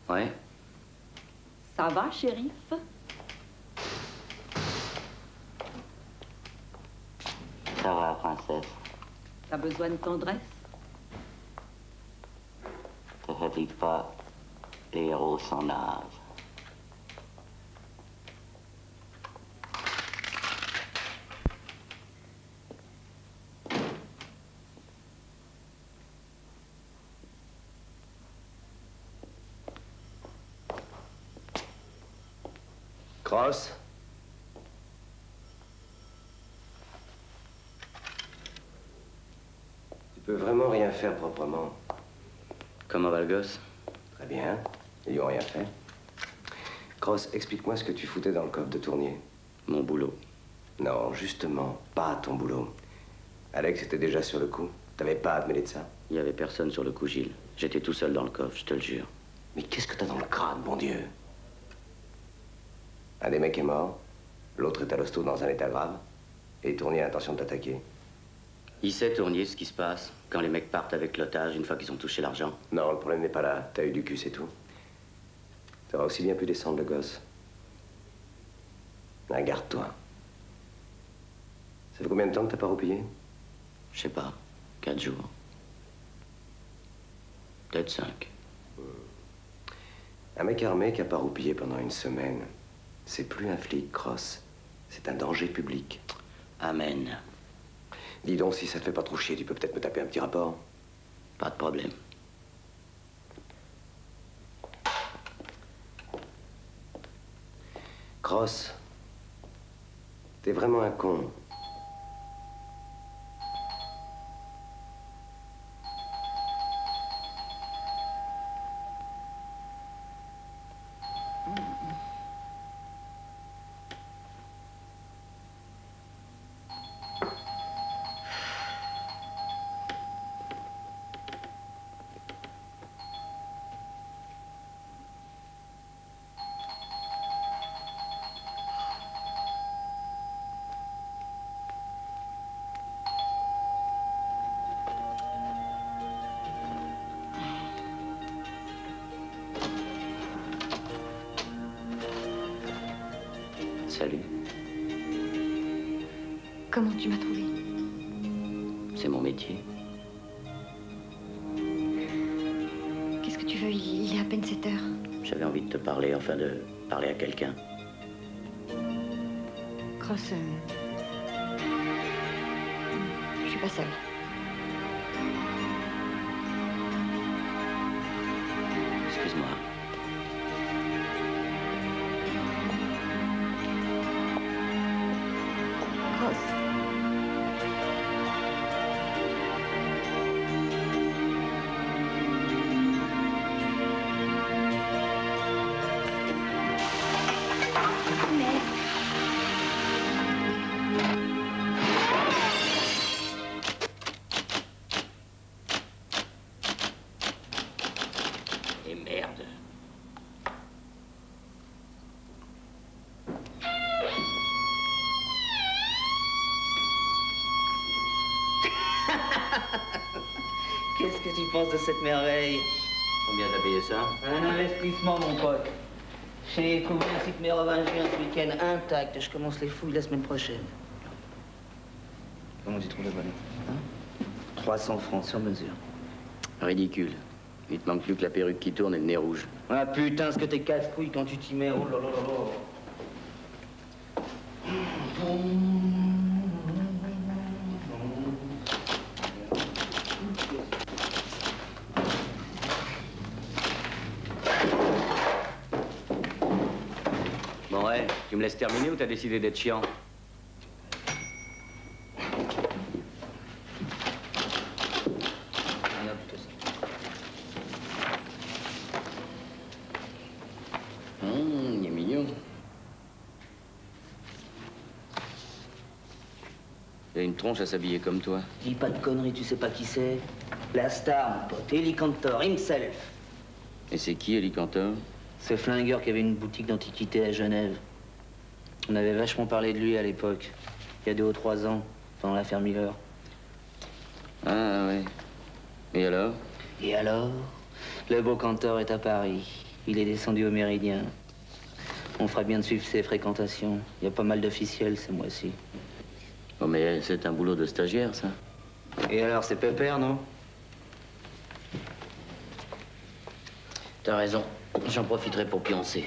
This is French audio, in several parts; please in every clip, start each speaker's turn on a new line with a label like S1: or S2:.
S1: Ouais.
S2: Ça va, shérif?
S1: Ça va, princesse.
S2: T'as besoin de tendresse?
S1: Te fatigue pas, les héros s'en nagent.
S3: Cross. Tu peux vraiment rien faire proprement.
S1: Comment va le gosse?
S3: Très bien. Ils lui ont rien fait. Cross, explique-moi ce que tu foutais dans le coffre de Tournier.
S1: Mon boulot.
S3: Non, justement, pas ton boulot. Alex était déjà sur le coup. T'avais pas à te mêler de ça.
S1: Il y avait personne sur le coup, Gilles. J'étais tout seul dans le coffre, je te le jure.
S3: Mais qu'est-ce que t'as dans le crâne, bon Dieu? Un des mecs est mort, l'autre est à l'hosto dans un état grave, et Tournier a l'intention de t'attaquer.
S1: Il sait, Tournier, ce qui se passe quand les mecs partent avec l'otage une fois qu'ils ont touché l'argent.
S3: Non, le problème n'est pas là. T'as eu du cul, c'est tout. T'aurais aussi bien pu descendre le gosse. Ah, garde-toi. Ça fait combien de temps que t'as pas roupillé?
S1: Je sais pas, 4 jours. Peut-être 5.
S3: Un mec armé qui a pas roupillé pendant une semaine, c'est plus un flic, Cross. C'est un danger public.
S1: Amen.
S3: Dis donc, si ça te fait pas trop chier, tu peux peut-être me taper un petit rapport.
S1: Pas de problème.
S3: Cross, t'es vraiment un con.
S1: Salut.
S4: Comment tu m'as trouvé?
S1: C'est mon métier.
S4: Qu'est-ce que tu veux? Il est à peine 7 heures.
S1: J'avais envie de te parler, enfin de parler à quelqu'un.
S4: Cross, je suis pas seule.
S1: Excuse-moi.
S4: Cross.
S1: Et merde.
S5: Qu'est-ce que tu penses de cette merveille?
S1: Combien t'as payé ça?
S5: Un investissement, mon pote. J'ai trouvé un site mérovingien ce week-end intact. Je commence les fouilles la semaine prochaine. Comment tu trouves le bonnet, hein? 300 francs sur mesure.
S1: Ridicule. Il te manque plus que la perruque qui tourne et le nez rouge.
S5: Ah putain, ce que t'es casse-couille quand tu t'y mets. Oh là là là là.
S1: Bon, ouais, tu me laisses terminer ou t'as décidé d'être chiant? Il est mignon. Il a une tronche à s'habiller comme toi.
S5: Dis pas de conneries, tu sais pas qui c'est? La star, mon pote, Eli Cantor, himself.
S1: Et c'est qui, Eli Cantor?
S5: Ce flingueur qui avait une boutique d'antiquités à Genève. On avait vachement parlé de lui à l'époque, il y a 2 ou 3 ans, pendant l'affaire Miller.
S1: Ah, ouais. Et alors?
S5: Et alors, le beau Cantor est à Paris. Il est descendu au Méridien. On fera bien de suivre ses fréquentations. Il y a pas mal d'officiels ce mois-ci.
S1: Oh, mais c'est un boulot de stagiaire, ça.
S5: Et alors, c'est pépère, non?
S1: T'as raison. J'en profiterai pour pioncer.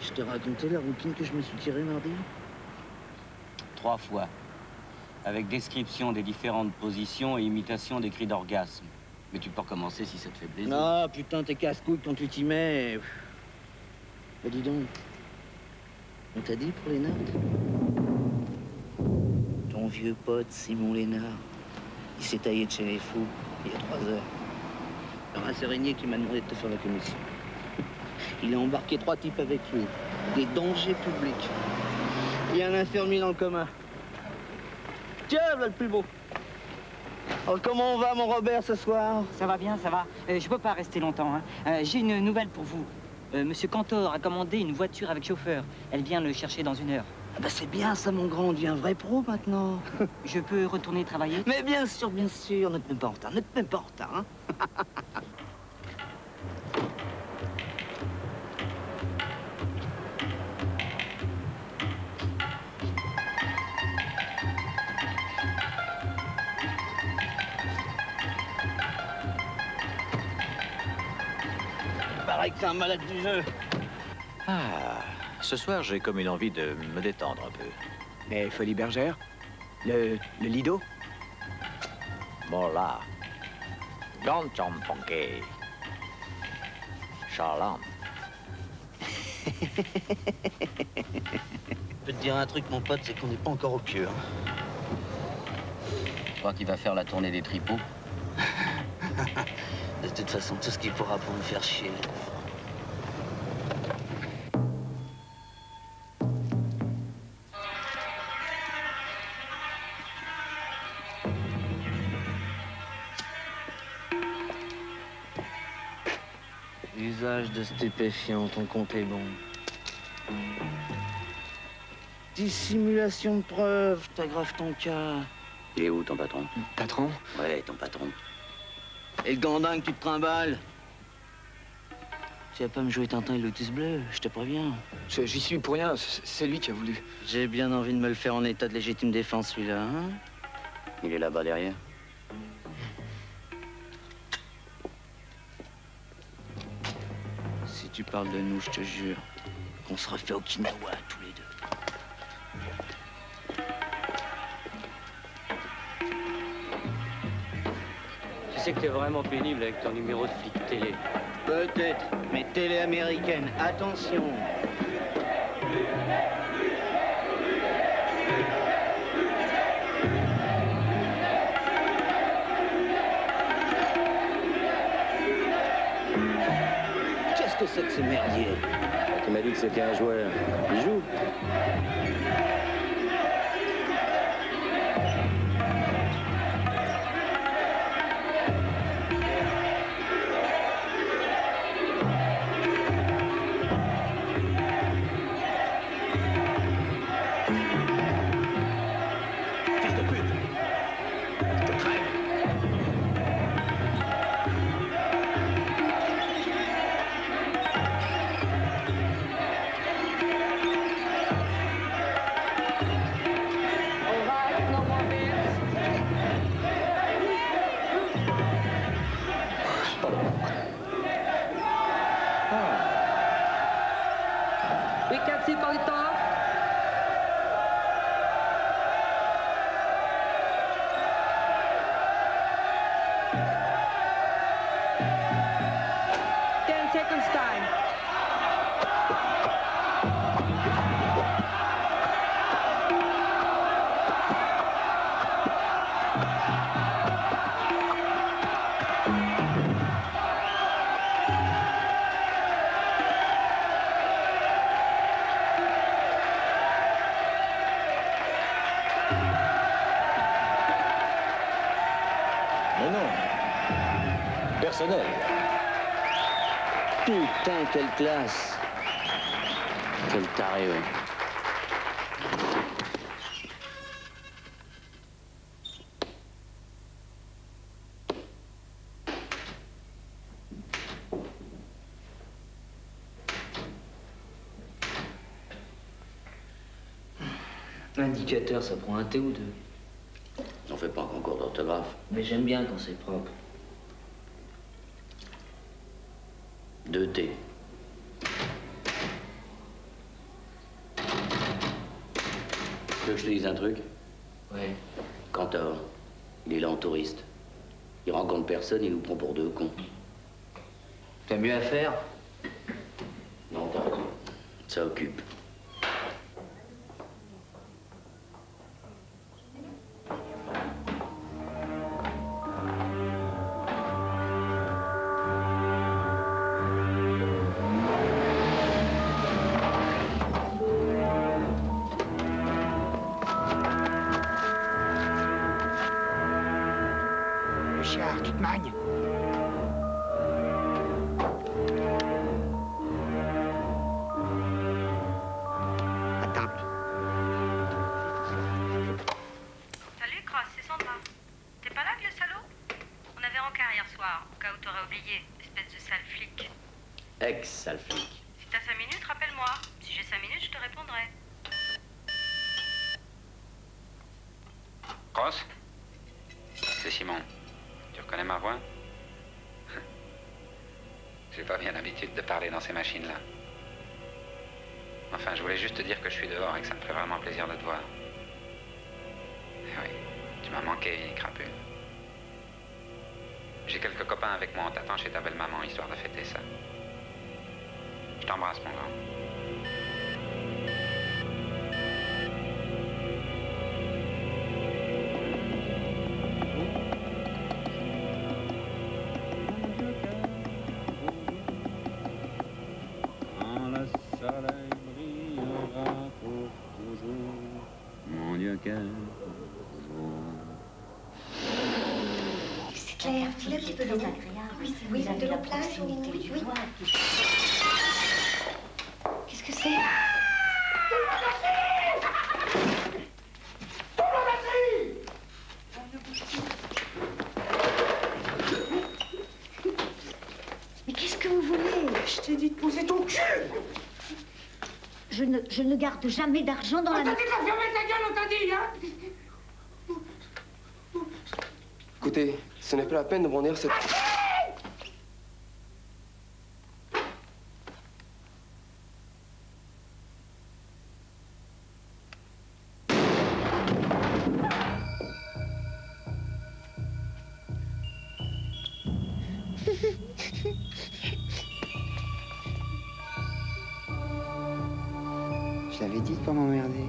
S5: Je t'ai raconté la routine que je me suis tirée mardi?
S6: 3 fois. Avec description des différentes positions et imitation des cris d'orgasme. Mais tu peux recommencer si ça te fait plaisir.
S5: Ah, putain, t'es casse-couille quand tu t'y mets. Bah, dis donc. On t'a dit pour Lénard? Ton vieux pote, Simon Lénard, il s'est taillé de chez les fous il y a 3 heures. Alors, c'est Régnier qui m'a demandé de te faire la commission. Il a embarqué 3 types avec lui. Des dangers publics. Il y a un infirmier dans le coma. Tiens, voilà le plus beau. Alors, comment on va, mon Robert, ce soir?
S7: Ça va bien, ça va. Je peux pas rester longtemps. Hein. J'ai une nouvelle pour vous. Monsieur Cantor a commandé une voiture avec chauffeur. Elle vient le chercher dans 1 heure.
S5: Ah bah c'est bien ça, mon grand. On devient un vrai pro maintenant.
S7: Je peux retourner travailler?
S5: Mais bien sûr, bien sûr. Ne te mets pas en retard. Ne te mets pas en retard, hein. Pareil que t'es un malade du jeu.
S8: Ah, ce soir, j'ai comme une envie de me détendre un peu.
S9: Les Folies Bergères? Le Lido?
S8: Bon, là. Gancham Funky. Charlam.
S5: Je peux te dire un truc, mon pote, c'est qu'on n'est pas encore au pieu. Hein.
S1: Je crois qu'il va faire la tournée des tripots.
S5: De toute façon, tout ce qu'il pourra pour me faire chier. Usage de stupéfiants, ton compte est bon. Dissimulation de preuves, t'aggraves ton cas.
S1: Il est où, ton patron?
S9: Patron?
S1: Ouais, ton patron.
S5: Et le gandin que tu te trimbales? Tu vas pas me jouer Tintin et Lotus Bleu, je te préviens.
S9: J'y suis pour rien, c'est lui qui a voulu.
S5: J'ai bien envie de me le faire en état de légitime défense, celui-là, hein?
S1: Il est là-bas derrière.
S5: Si tu parles de nous, je te jure qu'on se refait Okinawa tous les deux.
S6: Tu sais que t'es vraiment pénible avec ton numéro de flic télé.
S5: Peut-être, mais télé américaine, attention. Qu'est-ce que c'est que ce merdier?
S1: Tu m'as dit que c'était un joueur. Il joue.
S8: Mais non. Personnel.
S5: Putain, quelle classe.
S1: Quel taré, ouais.
S5: L'indicateur, ça prend un T ou deux.
S1: On fait pas un concours d'orthographe.
S5: Mais j'aime bien quand c'est propre.
S1: 2 T. Tu veux que je te dise un truc?
S5: Ouais.
S1: Cantor, il est là en touriste. Il rencontre personne, il nous prend pour 2 cons.
S5: T'as mieux à faire?
S1: Non, t'as raison. Ça occupe.
S9: Tu te magnes. À table.
S10: Salut, Cross, c'est Sandra. T'es pas là, vieux salaud? On avait rencard hier soir, au cas où t'aurais oublié, espèce de sale flic.
S1: Ex-sale flic.
S10: Si t'as 5 minutes, rappelle-moi. Si j'ai 5 minutes, je te répondrai.
S11: Cross? C'est Simon. Tu reconnais ma voix? J'ai pas bien l'habitude de parler dans ces machines-là. Enfin, je voulais juste te dire que je suis dehors et que ça me ferait vraiment plaisir de te voir. Et oui, tu m'as manqué, vieille crapule. J'ai quelques copains avec moi, on t'attend chez ta belle-maman, histoire de fêter ça. Je t'embrasse, mon grand.
S4: C'est clair, il est un petit peu agréable. Oui, de la proximité du bois. Qu'est-ce que c'est? Mais qu'est-ce que vous voulez?
S9: Je t'ai dit de poser ton cul.
S4: Je ne garde jamais d'argent dans la maison.
S9: On t'a dit de fermer ta gueule, on t'a dit, hein?
S12: Écoutez, ce n'est pas la peine de brandir cette...
S9: Je l'avais dit de pas m'emmerder.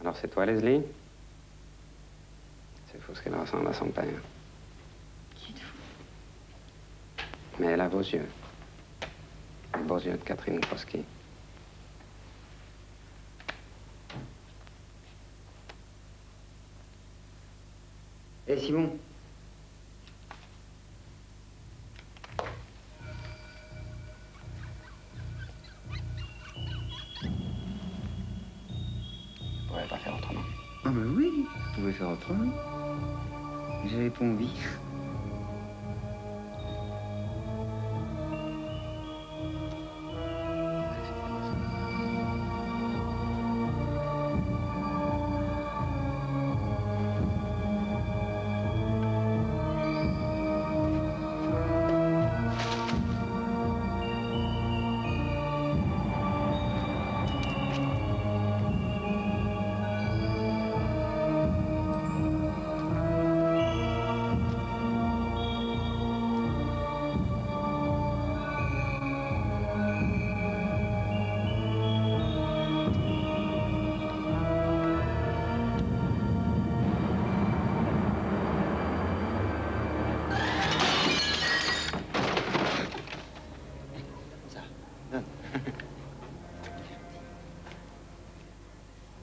S13: Alors c'est toi, Leslie? C'est fou ce qu'elle ressemble à son père.
S4: Tu te fous?
S13: Mais elle a vos yeux. Les beaux yeux de Catherine Kroski.
S14: Eh, Simon.
S13: On pourrait pas faire autrement.
S14: Ah, mais oui, vous pouvez faire autrement. Vous avez pas envie.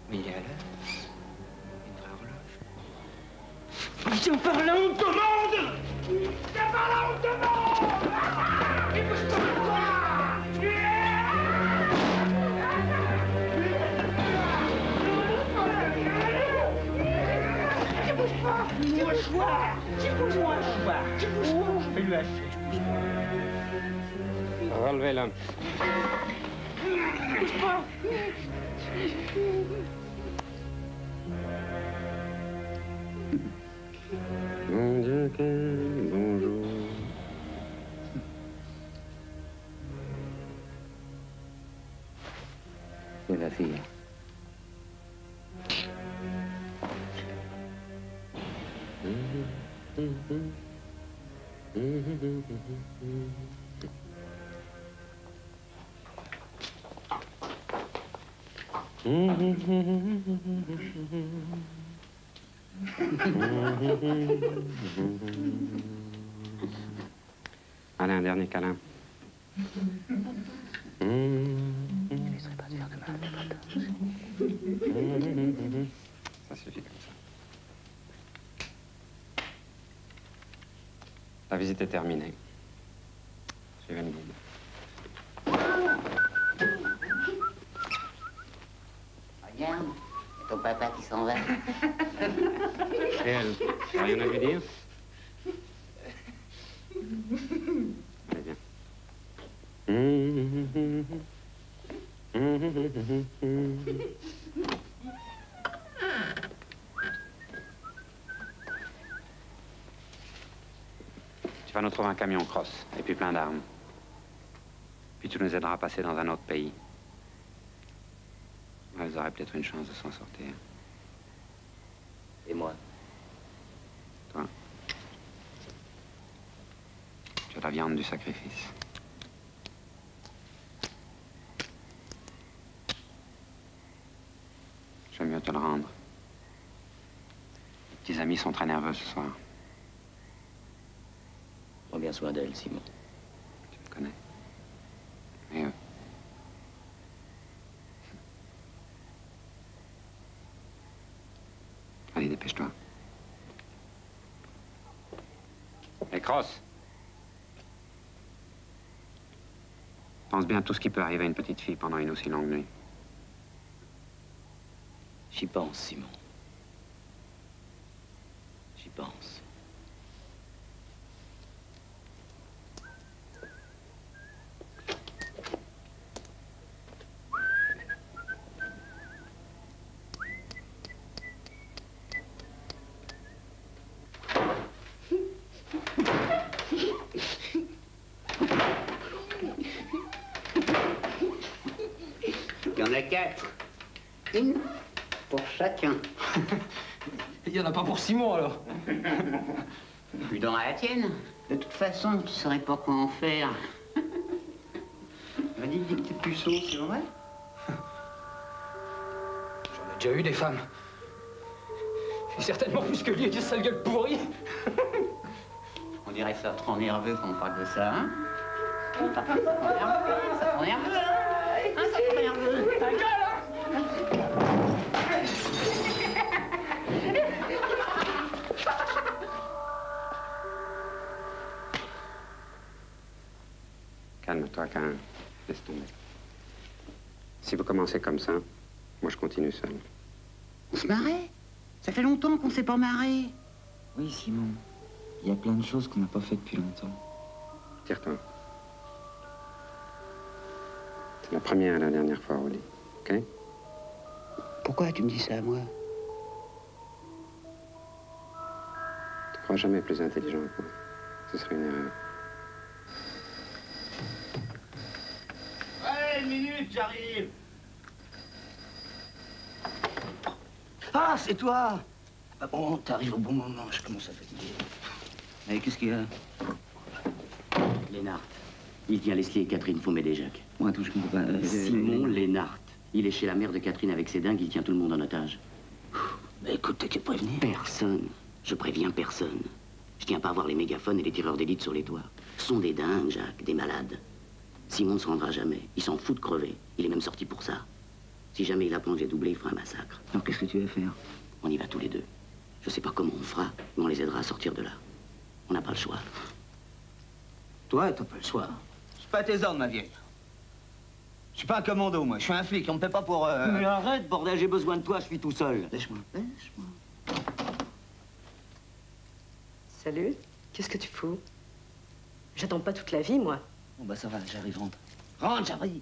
S13: Mais il est à l'heure. Une vraie horloge.
S14: Tiens par là, on demande! Tiens par là, on demande! Il bouge pas, toi! Tu bouges pas! Tu bouges pas! Tu bouges pas! Tu bouges pas! Je vais lui hacher.
S13: Relevez l'homme.
S14: Tu bouges pas!
S13: Mon Dieu, quel bonjour.
S14: C'est la fille.
S13: Allez, un dernier câlin.
S14: Je laisserai pas te faire de mal,
S13: Ça suffit comme ça. La visite est terminée. Suivez le guide.
S15: Regarde, ton papa qui s'en va.
S13: Et elle, t'as rien à lui dire? Allez, viens. Tu vas nous trouver un camion cross, et puis plein d'armes. Puis tu nous aideras à passer dans un autre pays. Elles auraient peut-être une chance de s'en sortir.
S1: Et moi?
S13: Toi? Tu as la viande du sacrifice. Je vais mieux te le rendre. Tes amis sont très nerveux ce soir.
S1: Prends bien soin d'elle, Simon.
S13: Tu me connais. Et eux. Allez, dépêche-toi. Hey, Cross. Pense bien à tout ce qui peut arriver à une petite fille pendant une aussi longue nuit.
S1: J'y pense, Simon. J'y pense.
S15: Il y en a 4. Une pour chacun.
S14: Il y en a pas pour Simon, alors.
S15: Tu donneras la tienne. De toute façon, tu saurais pas quoi en faire. On dit que t'es puceau, c'est vrai?
S14: J'en ai déjà eu des femmes. Et certainement plus que lui et des sales gueules pourries.
S15: On dirait ça trop nerveux quand on parle de ça, hein? Ça trop nerveux, hein? Hein, ça trop nerveux. Ta gueule,
S13: Calme-toi, quand même. Laisse tomber. Si vous commencez comme ça, moi je continue seul.
S15: On se marrait? Ça fait longtemps qu'on s'est pas marré.
S7: Oui, Simon. Il y a plein de choses qu'on n'a pas fait depuis longtemps.
S13: Tire-toi. C'est la première et la dernière fois, Rudy. OK?
S15: Pourquoi tu me dis ça à moi?
S13: Tu ne crois jamais plus intelligent que moi. Ce serait une erreur.
S14: Allez, une minute, j'arrive.
S5: Ah, c'est toi! Ah bon, t'arrives au bon moment, je commence à fatiguer.
S1: Et qu'est-ce qu'il y a? Lénart. Il tient Leslie et Catherine Faumet-Desjacques.
S5: Moi, attends, je comprends pas.
S1: Simon Lénart. Il est chez la mère de Catherine avec ses dingues, il tient tout le monde en otage.
S5: Bah écoute, t'as qu'à prévenir.
S1: Personne. Je préviens personne. Je tiens pas à voir les mégaphones et les tireurs d'élite sur les toits. Ce sont des dingues, Jacques, des malades. Simon ne se rendra jamais. Il s'en fout de crever. Il est même sorti pour ça. Si jamais il apprend que j'ai doublé, il fera un massacre.
S5: Alors qu'est-ce que tu vas faire?
S1: On y va tous les deux. Je sais pas comment on fera, mais on les aidera à sortir de là. On n'a pas le choix.
S5: Toi, t'as pas le choix. C'est pas tes ordres, ma vieille. Je suis pas un commando, moi. Je suis un flic. On me paie pas pour...
S1: Mais arrête, bordel, j'ai besoin de toi, je suis tout seul.
S5: Lâche-moi, lâche-moi.
S16: Salut. Qu'est-ce que tu fous? J'attends pas toute la vie, moi.
S5: Bon, bah ça va, j'arrive, rentre. Rentre, j'arrive.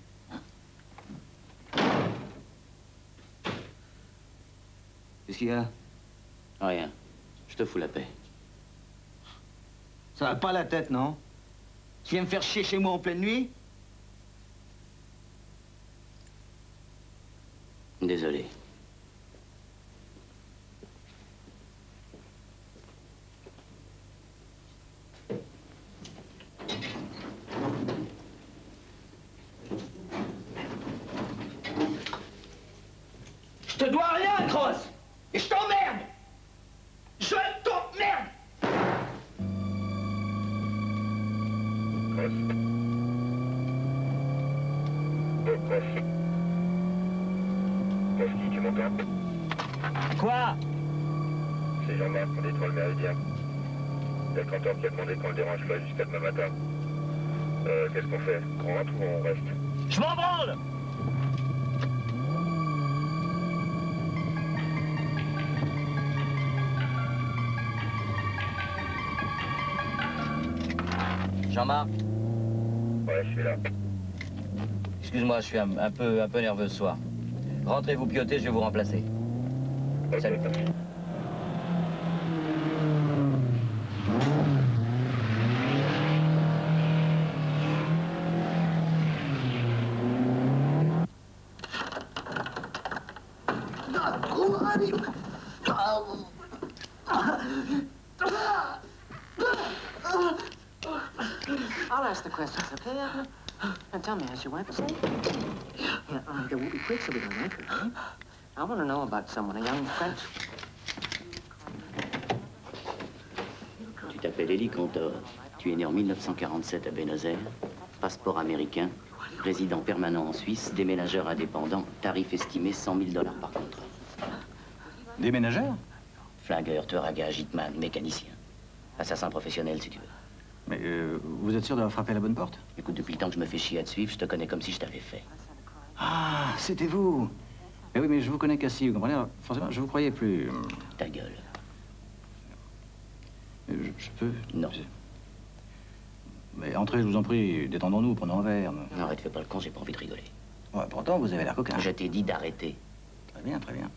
S5: Qu'est-ce qu'il y a?
S1: Rien. Je te fous la paix.
S5: Ça va pas la tête, non? Tu viens me faire chier chez moi en pleine nuit?
S1: Désolé.
S5: Je te dois rien, Cross! Et je t'emmerde! Je t'emmerde!
S17: Koski, tu m'entends?
S5: Quoi?
S17: C'est Jean-Marc, on détruit le méridien. Il y a le cantor qui a demandé qu'on le dérange pas jusqu'à demain matin. Qu'est-ce qu'on fait? On rentre ou on reste?
S5: Je m'en branle!
S6: Jean-Marc?
S17: Ouais, je suis là.
S6: Excuse-moi, je suis un peu nerveux ce soir. Rentrez vous pioter, je vais vous remplacer.
S17: Okay.
S6: Salut.
S18: I'll ask the questions, okay? And tell me, has your wife a say? Yeah, there won't be quick, so we don't answer, right? I want to know about someone, a young French...
S1: Tu t'appelles Élie Cantor. Tu es né en 1947 à Buenos Aires. Passeport américain. Résident permanent en Suisse. Déménageur indépendant. Tarif estimé $100 000 par contrat.
S8: Déménageur?
S1: Flingueur, tueur à gages, hitman, mécanicien. Assassin professionnel, si tu veux.
S8: Mais vous êtes sûr d'avoir frappé à la bonne porte?
S1: Écoute, depuis le temps que je me fais chier à te suivre, je te connais comme si je t'avais fait.
S8: Ah, c'était vous. Eh oui, mais je vous connais qu'assis, vous comprenez? Alors, forcément, je vous croyais plus...
S1: Ta gueule.
S8: Je peux?
S1: Non.
S8: Mais entrez, je vous en prie, détendons-nous, prenons un verre.
S1: Non, arrête, fais pas le con, j'ai pas envie de rigoler.
S8: Ouais, pourtant, vous avez l'air coquin.
S1: Je t'ai dit d'arrêter.
S8: Très bien, très bien.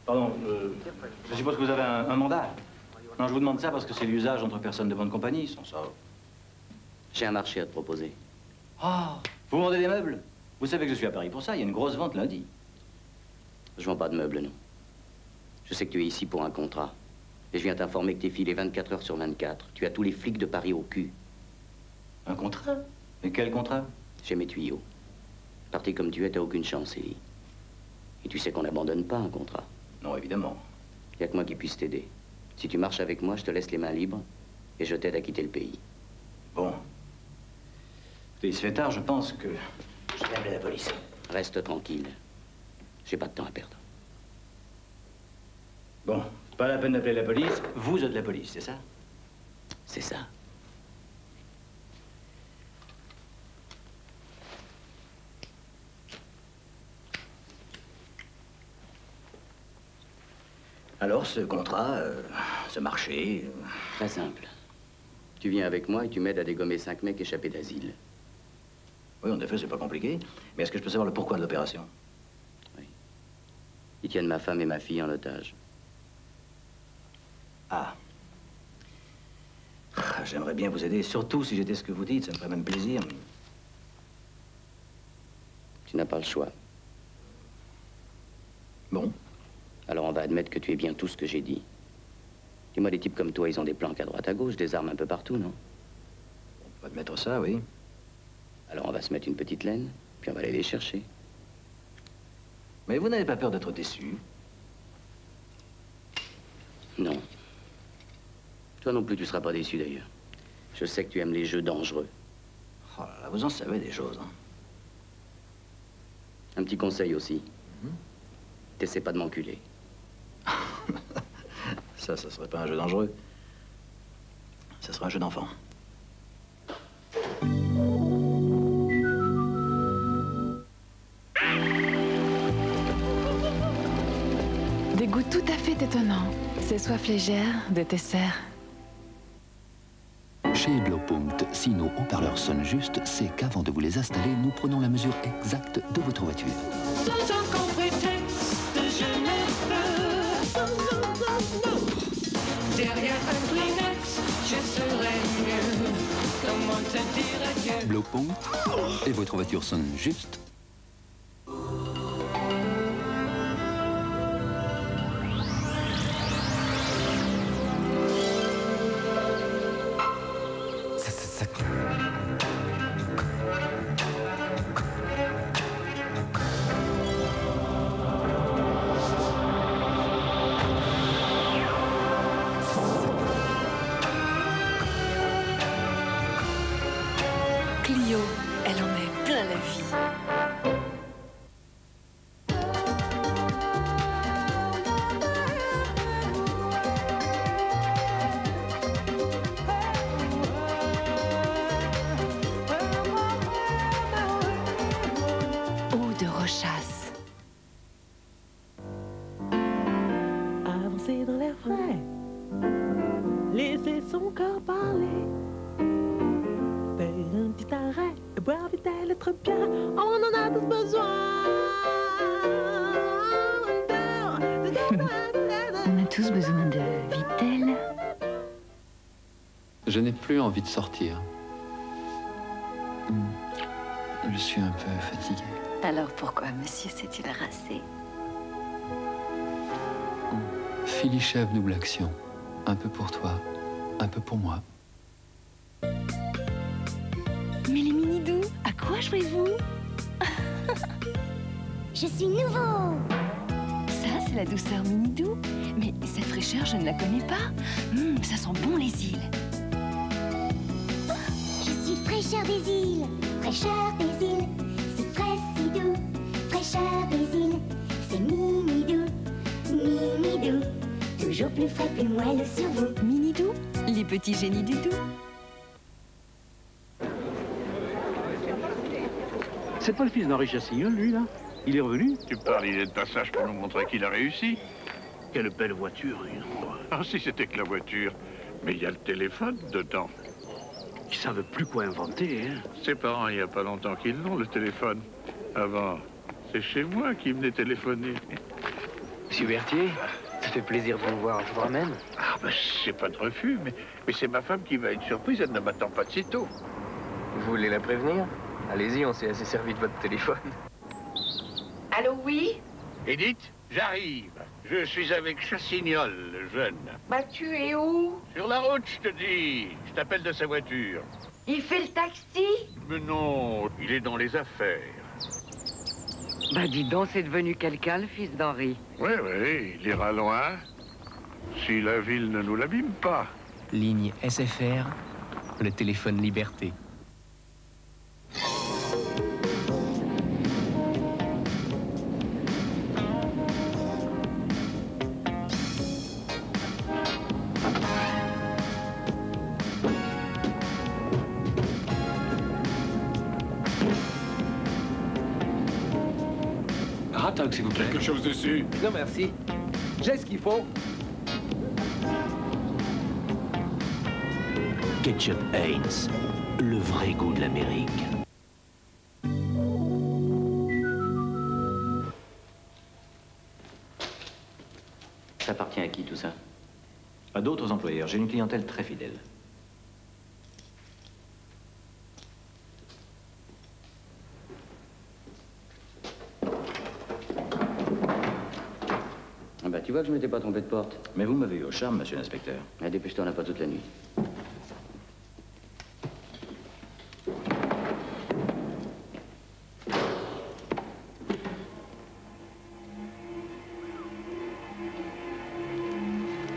S8: Pardon, je suppose que vous avez un mandat. Non, je vous demande ça parce que c'est l'usage entre personnes de bonne compagnie, sans ça.
S1: J'ai un marché à te proposer.
S8: Ah, vous vendez des meubles? Vous savez que je suis à Paris pour ça, il y a une grosse vente lundi.
S1: Je vends pas de meubles, non. Je sais que tu es ici pour un contrat. Et je viens t'informer que t'es filé 24 heures sur 24. Tu as tous les flics de Paris au cul.
S8: Un contrat? Mais quel contrat?
S1: J'ai mes tuyaux. Parti comme tu es, t'as aucune chance, Élie. Et tu sais qu'on n'abandonne pas un contrat.
S8: Non, évidemment.
S1: Il n'y a que moi qui puisse t'aider. Si tu marches avec moi, je te laisse les mains libres et je t'aide à quitter le pays.
S8: Bon. Écoutez, il se fait tard, je pense que je vais appeler la police.
S1: Reste tranquille. J'ai pas de temps à perdre.
S8: Bon, pas la peine d'appeler la police. Vous êtes la police, c'est ça?
S1: C'est ça.
S8: Alors, ce contrat, ce marché...
S1: Très simple. Tu viens avec moi et tu m'aides à dégommer 5 mecs échappés d'asile.
S8: Oui, en effet, c'est pas compliqué. Mais est-ce que je peux savoir le pourquoi de l'opération?
S1: Oui. Ils tiennent ma femme et ma fille en otage.
S8: Ah. J'aimerais bien vous aider, surtout si j'étais ce que vous dites, ça me ferait même plaisir.
S1: Tu n'as pas le choix.
S8: Bon.
S1: Alors on va admettre que tu es bien tout ce que j'ai dit. Dis-moi, des types comme toi, ils ont des planques à droite à gauche, des armes un peu partout, non?
S8: On peut admettre ça, oui.
S1: Alors on va se mettre une petite laine, puis on va aller les chercher.
S8: Mais vous n'avez pas peur d'être déçu?
S1: Non. Toi non plus, tu seras pas déçu d'ailleurs. Je sais que tu aimes les jeux dangereux.
S8: Oh là là, vous en savez des choses, hein.
S1: Un petit conseil aussi. T'essaies pas de m'enculer.
S8: Ça serait pas un jeu dangereux. Ça serait un jeu d'enfant.
S19: Des goûts tout à fait étonnants. Ces soifs légères de Tesser.
S20: Chez Blaupunkt, si nos haut-parleurs sonnent juste, c'est qu'avant de vous les installer, nous prenons la mesure exacte de votre voiture.
S14: Derrière un Kleenex, je serai mieux. Comment te dire adieu?
S20: Blaupunkt, et votre voiture sonne juste.
S19: Clio, elle en est plein la vie. Eau de Rochasse.
S21: Avancer dans l'air frais, laisser son corps parler. Faire un petit arrêt et boire vite et être bien, on en a tous besoin.
S19: On a tous besoin de Vittel.
S22: Je n'ai plus envie de sortir. Je suis un peu fatigué.
S23: Alors pourquoi monsieur s'est-il rassé?
S22: Philichev double action. Un peu pour toi, un peu pour moi.
S19: Mais les mini-doux, à quoi jouez-vous?
S4: Je suis nouveau.
S19: Ça, c'est la douceur mini-doux. Mais cette fraîcheur, je ne la connais pas. Ça sent bon les îles.
S4: Je suis fraîcheur des îles. Fraîcheur des îles. C'est frais si doux. Fraîcheur des îles. C'est mini-doux. Mini-doux. Toujours plus frais, plus moelleux sur vous.
S19: Mini-doux, les petits génies du doux.
S24: C'est pas le fils d'Henri Chassignol, lui, là? Il est revenu?
S17: Tu parles, il est de passage pour nous montrer qu'il a réussi.
S24: Quelle belle voiture, lui.
S17: Ah, si c'était que la voiture. Mais il y a le téléphone dedans.
S24: Ils savent plus quoi inventer, hein?
S17: Ses parents, il n'y a pas longtemps qu'ils l'ont, le téléphone. Avant, c'est chez moi qu'ils venaient téléphoner.
S9: Monsieur Berthier, ça fait plaisir de vous voir. Je vous ramène?
S17: Ah, ben, j'ai pas de refus, mais c'est ma femme qui va être surprise. Elle ne m'attend pas de si tôt.
S9: Vous voulez la prévenir? Allez-y, on s'est assez servi de votre téléphone.
S25: Allô, oui?
S17: Edith, j'arrive. Je suis avec Chassignol, le jeune.
S25: Bah, tu es où?
S17: Sur la route, je te dis. Je t'appelle de sa voiture.
S25: Il fait le taxi?
S17: Mais non, il est dans les affaires.
S2: Bah dis donc, c'est devenu quelqu'un, le fils d'Henri.
S3: Oui, oui, il ira loin. Si la ville ne nous l'abîme pas.
S10: Ligne SFR, le téléphone Liberté.
S8: Hot-dog, s'il vous plaît.
S3: Quelque chose dessus?
S9: Non, merci. J'ai ce qu'il faut.
S20: Ketchup Heinz, le vrai goût de l'Amérique.
S1: Ça appartient à qui tout ça?
S8: À d'autres employeurs. J'ai une clientèle très fidèle.
S1: Ah bah tu vois que je m'étais pas trompé de porte.
S8: Mais vous m'avez eu au charme, monsieur l'inspecteur.
S1: Ah, dépêche-toi, on n'a pas toute la nuit.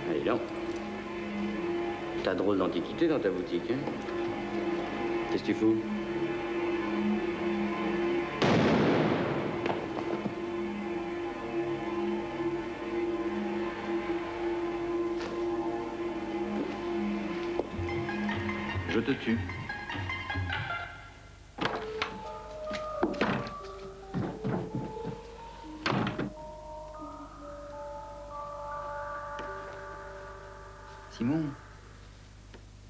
S1: Allez donc. T'as drôle d'antiquité dans ta boutique, hein? Qu'est-ce que tu fous?
S8: Je te tue.
S18: Simon,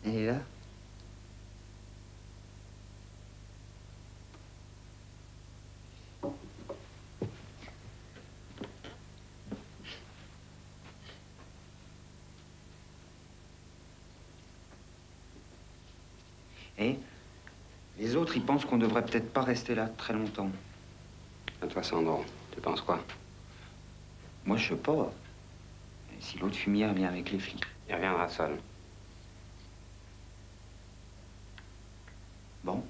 S18: elle est là.
S11: Et les autres, ils pensent qu'on devrait peut-être pas rester là très longtemps.
S13: À toi, Sandro, tu penses quoi?
S11: Moi, je sais pas. Et si l'autre fumier vient avec les flics.
S13: Il reviendra seul.
S11: Bon.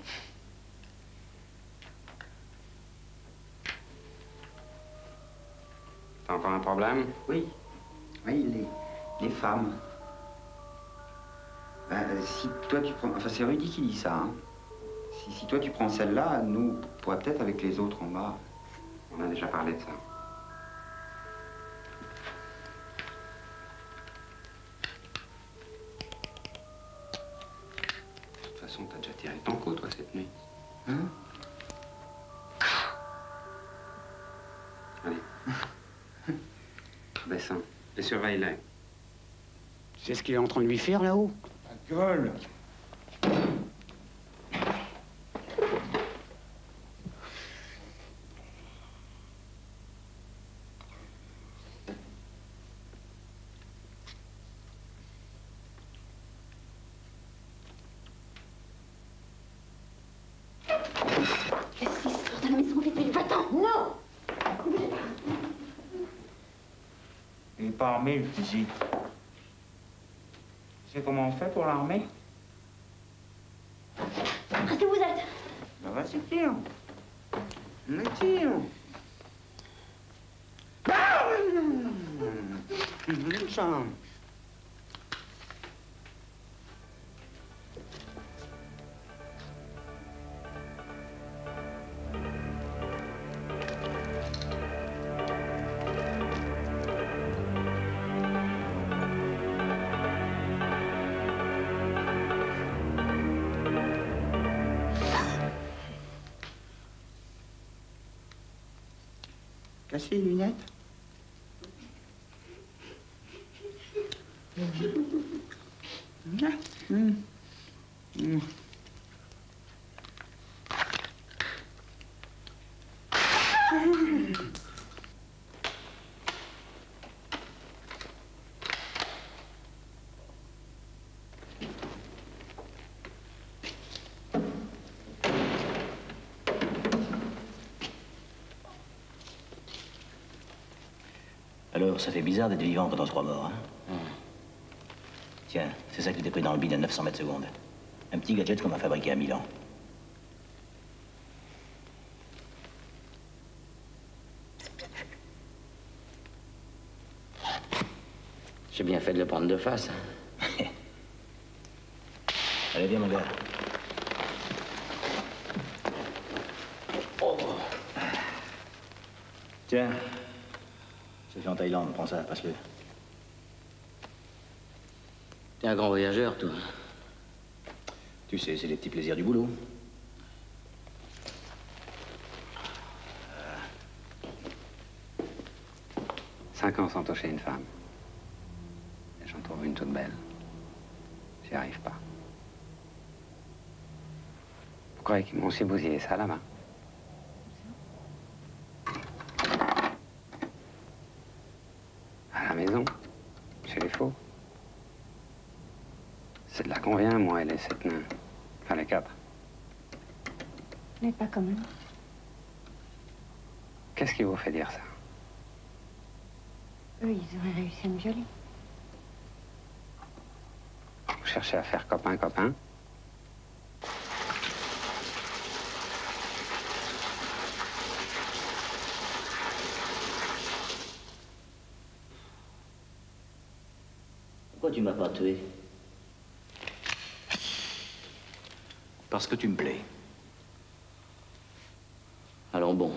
S13: T'as encore un problème?
S11: Oui. Oui, les femmes. Ben, si toi tu prends... Enfin, c'est Rudy qui dit ça, hein. Si toi tu prends celle-là, nous, on pourrait peut-être avec les autres en bas.
S13: On a déjà parlé de ça. De toute façon, t'as déjà tiré ton coup, toi, cette nuit.
S11: Hein?
S13: Allez. Bessin, et surveille-les.
S15: C'est ce qu'il est en train de lui faire là-haut?
S11: Gueule!
S4: Qu'est-ce qui sort de la maison depuis 20 ans? Non!
S11: Il n'est pas armé, le fusil. Tu sais comment on fait pour l'armer?
S4: Restez où vous êtes.
S11: Ben vas-y, tire. Mais tire. Ça. Cassez les lunettes.
S1: Alors, ça fait bizarre d'être vivant quand on se croit mort, hein? Tiens, c'est ça qui t'est pris dans le bide à 900 mètres secondes. Un petit gadget qu'on m'a fabriqué à Milan. J'ai bien fait de le prendre de face.
S8: Allez, viens, mon gars.
S1: Oh.
S8: Tiens. C'est fait en Thaïlande, prends ça, passe-le.
S1: T'es un grand voyageur, toi.
S8: Tu sais, c'est les petits plaisirs du boulot.
S13: 5 ans sans toucher une femme. Et j'en trouve une toute belle. J'y arrive pas. Vous croyez qu'ils m'ont aussi bousillé ça, là-bas? À la maison, chez les faux. C'est de là qu'on vient, moi et les 7 nains. Enfin, les 4.
S23: Mais pas quand même.
S13: Qu'est-ce qui vous fait dire ça?
S23: Eux, ils auraient réussi à me violer.
S13: Vous cherchez à faire copain-copain?
S1: Pourquoi tu m'as pas tué?
S8: Parce que tu me plais.
S1: Allons bon.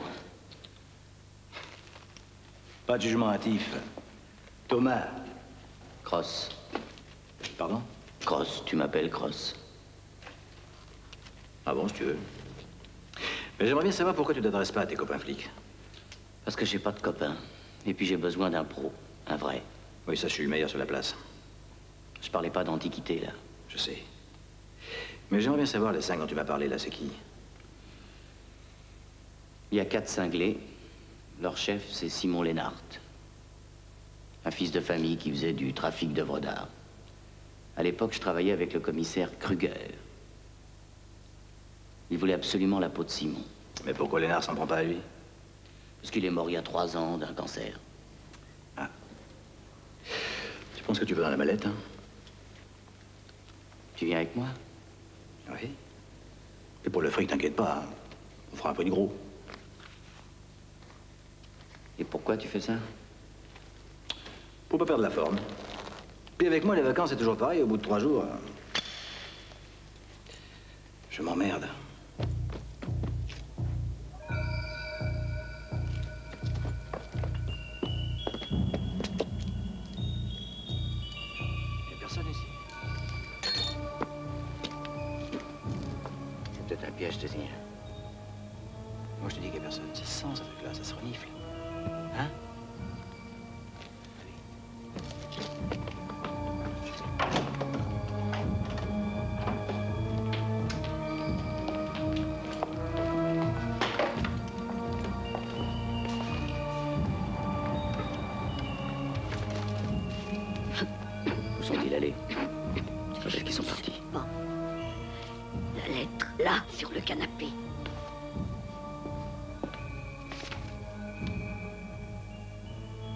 S8: Pas de jugement hâtif. Thomas.
S1: Cross.
S8: Pardon?
S1: Cross, tu m'appelles Cross.
S8: Ah bon, si tu veux. Mais j'aimerais bien savoir pourquoi tu t'adresses pas à tes copains flics.
S1: Parce que j'ai pas de copain. Et puis j'ai besoin d'un pro. Un vrai.
S8: Oui, ça, je suis le meilleur sur la place.
S1: Je parlais pas d'antiquité, là.
S8: Je sais. Mais j'aimerais bien savoir, les 5 dont tu m'as parlé, là, c'est qui?
S1: Il y a 4 cinglés. Leur chef, c'est Simon Lénart. Un fils de famille qui faisait du trafic d'œuvres d'art. À l'époque, je travaillais avec le commissaire Kruger. Il voulait absolument la peau de Simon.
S8: Mais pourquoi Lénart s'en prend pas à lui?
S1: Parce qu'il est mort il y a 3 ans d'un cancer.
S8: Ah. Tu penses que tu veux dans la mallette, hein?
S1: Tu viens avec moi?
S8: Oui. Et pour le fric, t'inquiète pas, hein. On fera un peu de gros.
S1: Et pourquoi tu fais ça?
S8: Pour pas perdre la forme. Puis avec moi, les vacances, c'est toujours pareil. Au bout de 3 jours, je m'emmerde. Il n'y a personne ici.
S1: C'est peut-être un piège, je te signale.
S8: Moi, je te dis qu'il n'y a personne. Ça sent, ce truc-là, ça se renifle.
S1: Hein? Où sont-ils allés? Quand est-ce qu'ils sont partis?
S23: Bon. La lettre, là, sur le canapé.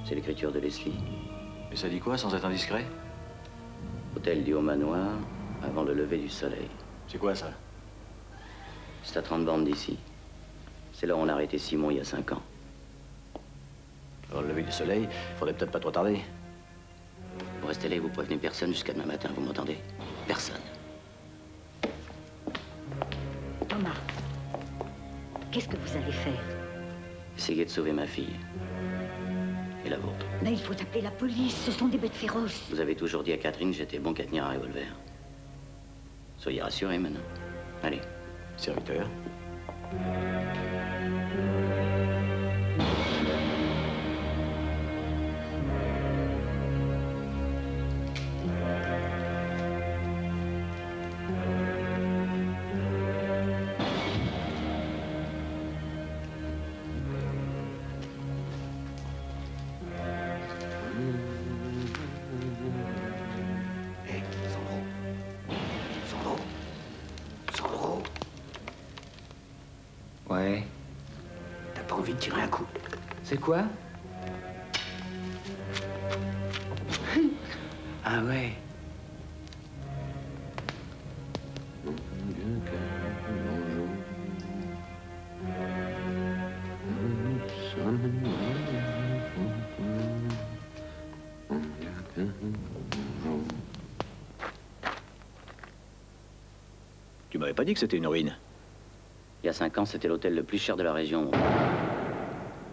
S1: C'est l'écriture de Leslie.
S8: Et ça dit quoi, sans être indiscret?
S1: Hôtel du Haut-Manoir, avant le lever du soleil.
S8: C'est quoi, ça?
S1: C'est à 30 bornes d'ici. C'est là où on a arrêté Simon il y a 5 ans.
S8: Alors, le lever du soleil, faudrait peut-être pas trop tarder.
S1: Vous restez là et vous prévenez personne jusqu'à demain matin, vous m'entendez? Personne.
S23: Thomas, qu'est-ce que vous allez faire?
S1: Essayez de sauver ma fille. Et la vôtre.
S23: Mais il faut appeler la police, ce sont des bêtes féroces.
S1: Vous avez toujours dit à Catherine que j'étais bon qu'à tenir un revolver. Soyez rassurés maintenant. Allez.
S8: Serviteur.
S1: Ouais.
S9: T'as pas envie de tirer un coup?
S1: C'est quoi? Ah ouais.
S9: m'avais pas dit que c'était une ruine.
S1: Il y a 5 ans, c'était l'hôtel le plus cher de la région.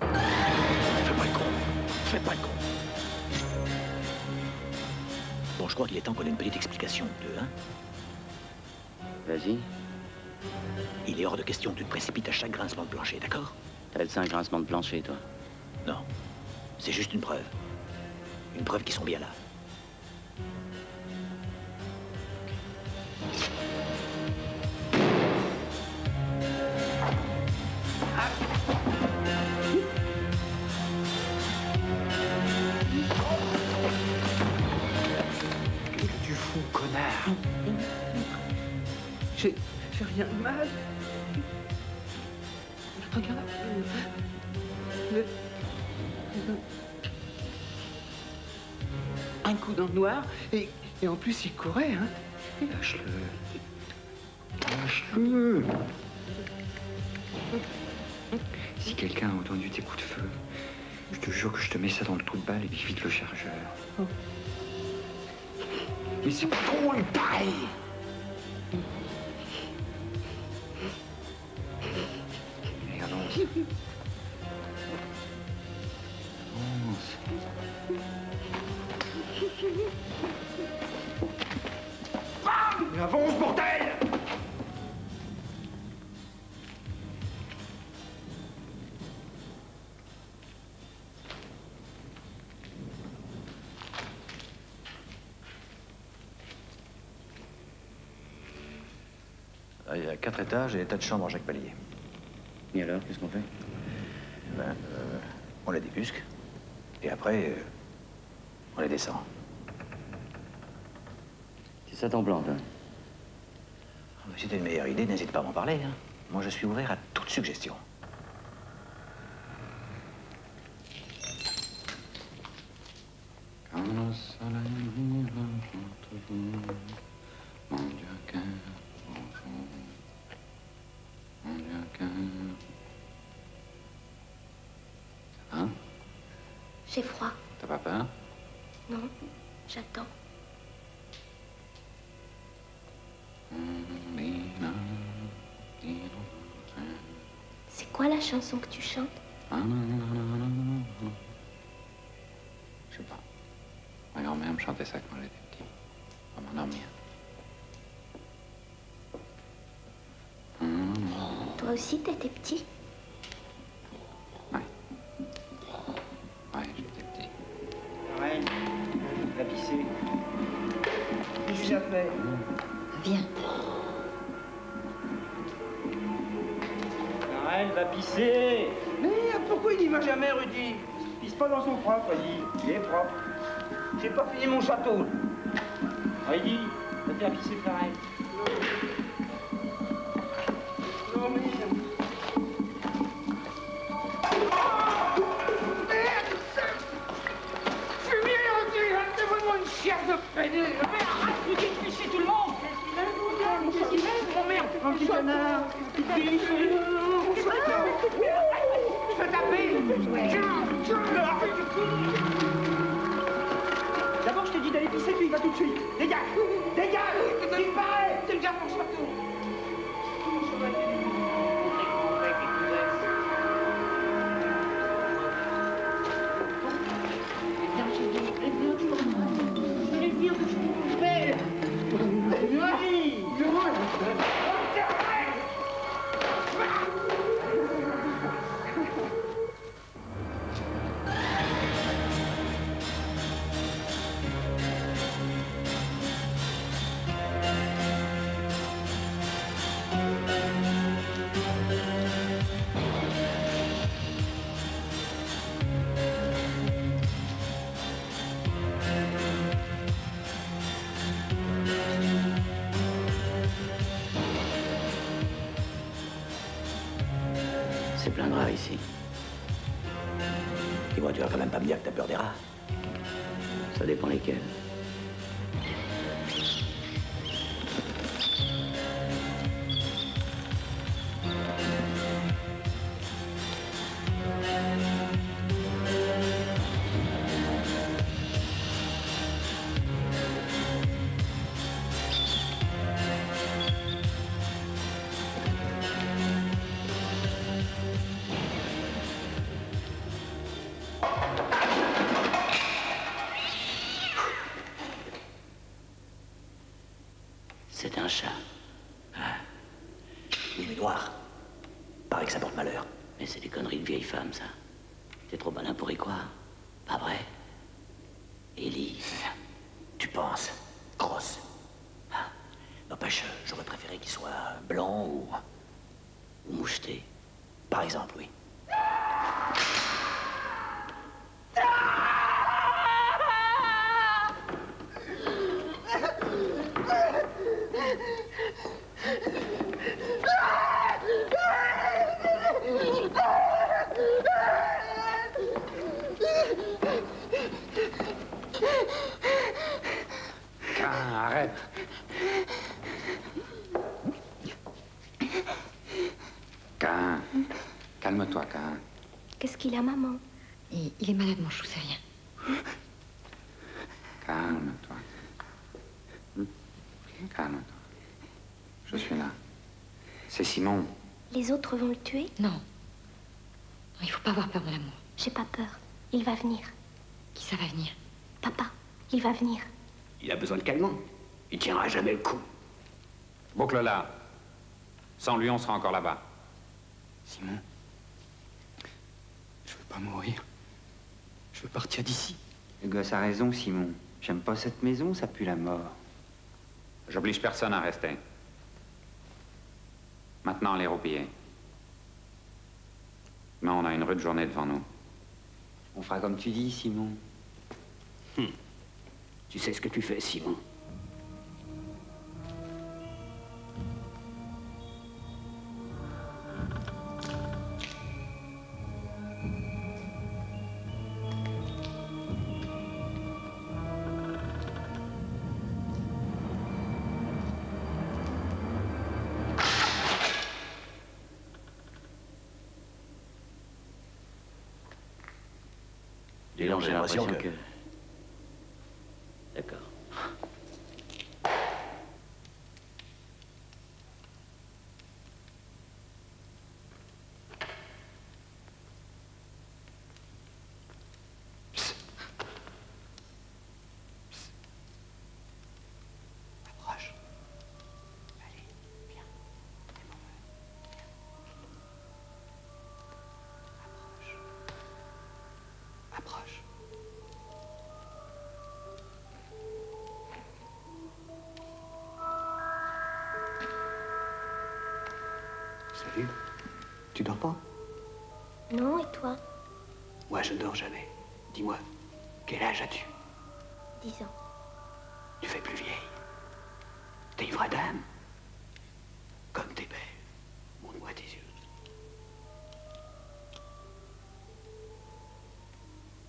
S9: Fais pas le con. Fais pas le con. Bon, je crois qu'il est temps qu'on ait une petite explication de, hein?
S1: Vas-y.
S9: Il est hors de question que tu te précipites à chaque grincement de plancher, d'accord?
S1: T'appelles ça un grincement de plancher, toi?
S9: Non. C'est juste une preuve. Une preuve qu'ils sont bien là.
S18: Qu'est-ce que tu fous, connard? J'ai rien de mal. Regarde. Un coup dans le noir, et en plus il courait, hein. Lâche-le. Lâche-le. Si quelqu'un a entendu tes coups de feu, je te jure que je te mets ça dans le trou de balle et puis vite le chargeur. Mais c'est pas drôle, pareil. Allez, avance. Avance. Avance, bordel!
S8: Il y a 4 étages et des tas de chambres à chaque palier.
S1: Et alors, qu'est-ce qu'on fait?
S8: On les débusque. Et après, on les descend.
S1: C'est ça ton plan, toi?
S8: Si t'as une meilleure idée, n'hésite pas à m'en parler. Hein. Moi, je suis ouvert à toute suggestion.
S13: Quand le soleil rentre, mon Dieu, cœur, bonjour. Mon Dieu, cœur. Ça va?
S4: J'ai froid.
S13: T'as pas peur?
S4: Non, j'attends. C'est quoi la chanson que tu chantes?
S13: Je sais pas. Ma grand-mère me chantait ça quand j'étais petit. Pour m'endormir.
S4: Toi aussi, t'étais petit?
S13: Ouais, j'étais petit.
S18: Ouais, va pisser. Qu'est-ce que ça fait?
S4: Viens.
S18: Elle va pisser. Mais pourquoi il n'y va jamais, Rudy? Il pisse pas dans son propre, Rudy. Il est propre. J'ai pas fini mon château. Rudy, va te faire pisser pareil. Non, mais... Merde! Fumier, Rudy! C'est vraiment une chienne de pédé! Mais arrête, Rudy, de pisser tout le monde! Qu'est-ce qu'il fait? Oh merde! Un petit canard! Je vais taper! D'abord, je t'ai dit d'aller pisser, puis il va tout de suite. Dégage! Dégage! Il paraît! C'est le gars pour château!
S1: C'est plein de rats ici.
S9: Dis-moi, tu vas quand même pas me dire que t'as peur des rats?
S1: Ça dépend lesquels. C'est un chat.
S9: Oui, mais noir. Paraît que ça porte malheur.
S1: Mais c'est des conneries de vieille femme, ça. T'es trop malin pour y croire. Pas vrai? Ellie.
S9: Tu penses? Grosse. Ah. N'empêche, j'aurais préféré qu'il soit blanc ou
S1: moucheté.
S9: Par exemple, oui.
S13: Arrête. Cain, calme-toi, Cain.
S4: Qu'est-ce qu'il a, maman?
S23: Il est malade, mon chou, c'est rien.
S13: Calme-toi. Calme-toi. Je suis là. C'est Simon.
S4: Les autres vont le tuer?
S23: Non. Il faut pas avoir peur de l'amour.
S4: J'ai pas peur. Il va venir.
S23: Qui ça va venir?
S4: Papa, il va venir.
S9: Il a besoin de calmant. Il tiendra jamais le coup.
S13: Boucle-la. Sans lui, on sera encore là-bas.
S22: Simon, je veux pas mourir. Je veux partir d'ici.
S11: Le gosse a raison, Simon. J'aime pas cette maison, ça pue la mort.
S13: J'oblige personne à rester. Maintenant, les roupiller. Mais on a une rude journée devant nous.
S11: On fera comme tu dis, Simon.
S9: Tu sais ce que tu fais, Simon?
S1: Dis donc, j'ai l'impression que... D'accord.
S9: Approche. Allez, viens. Approche. Approche. Salut. Tu dors pas?
S4: Non, et toi?
S9: Moi, je ne dors jamais. Dis-moi, quel âge as-tu?
S4: 10 ans.
S9: Tu fais plus vieille. T'es une vraie dame. Comme t'es belle. Montre-moi tes yeux.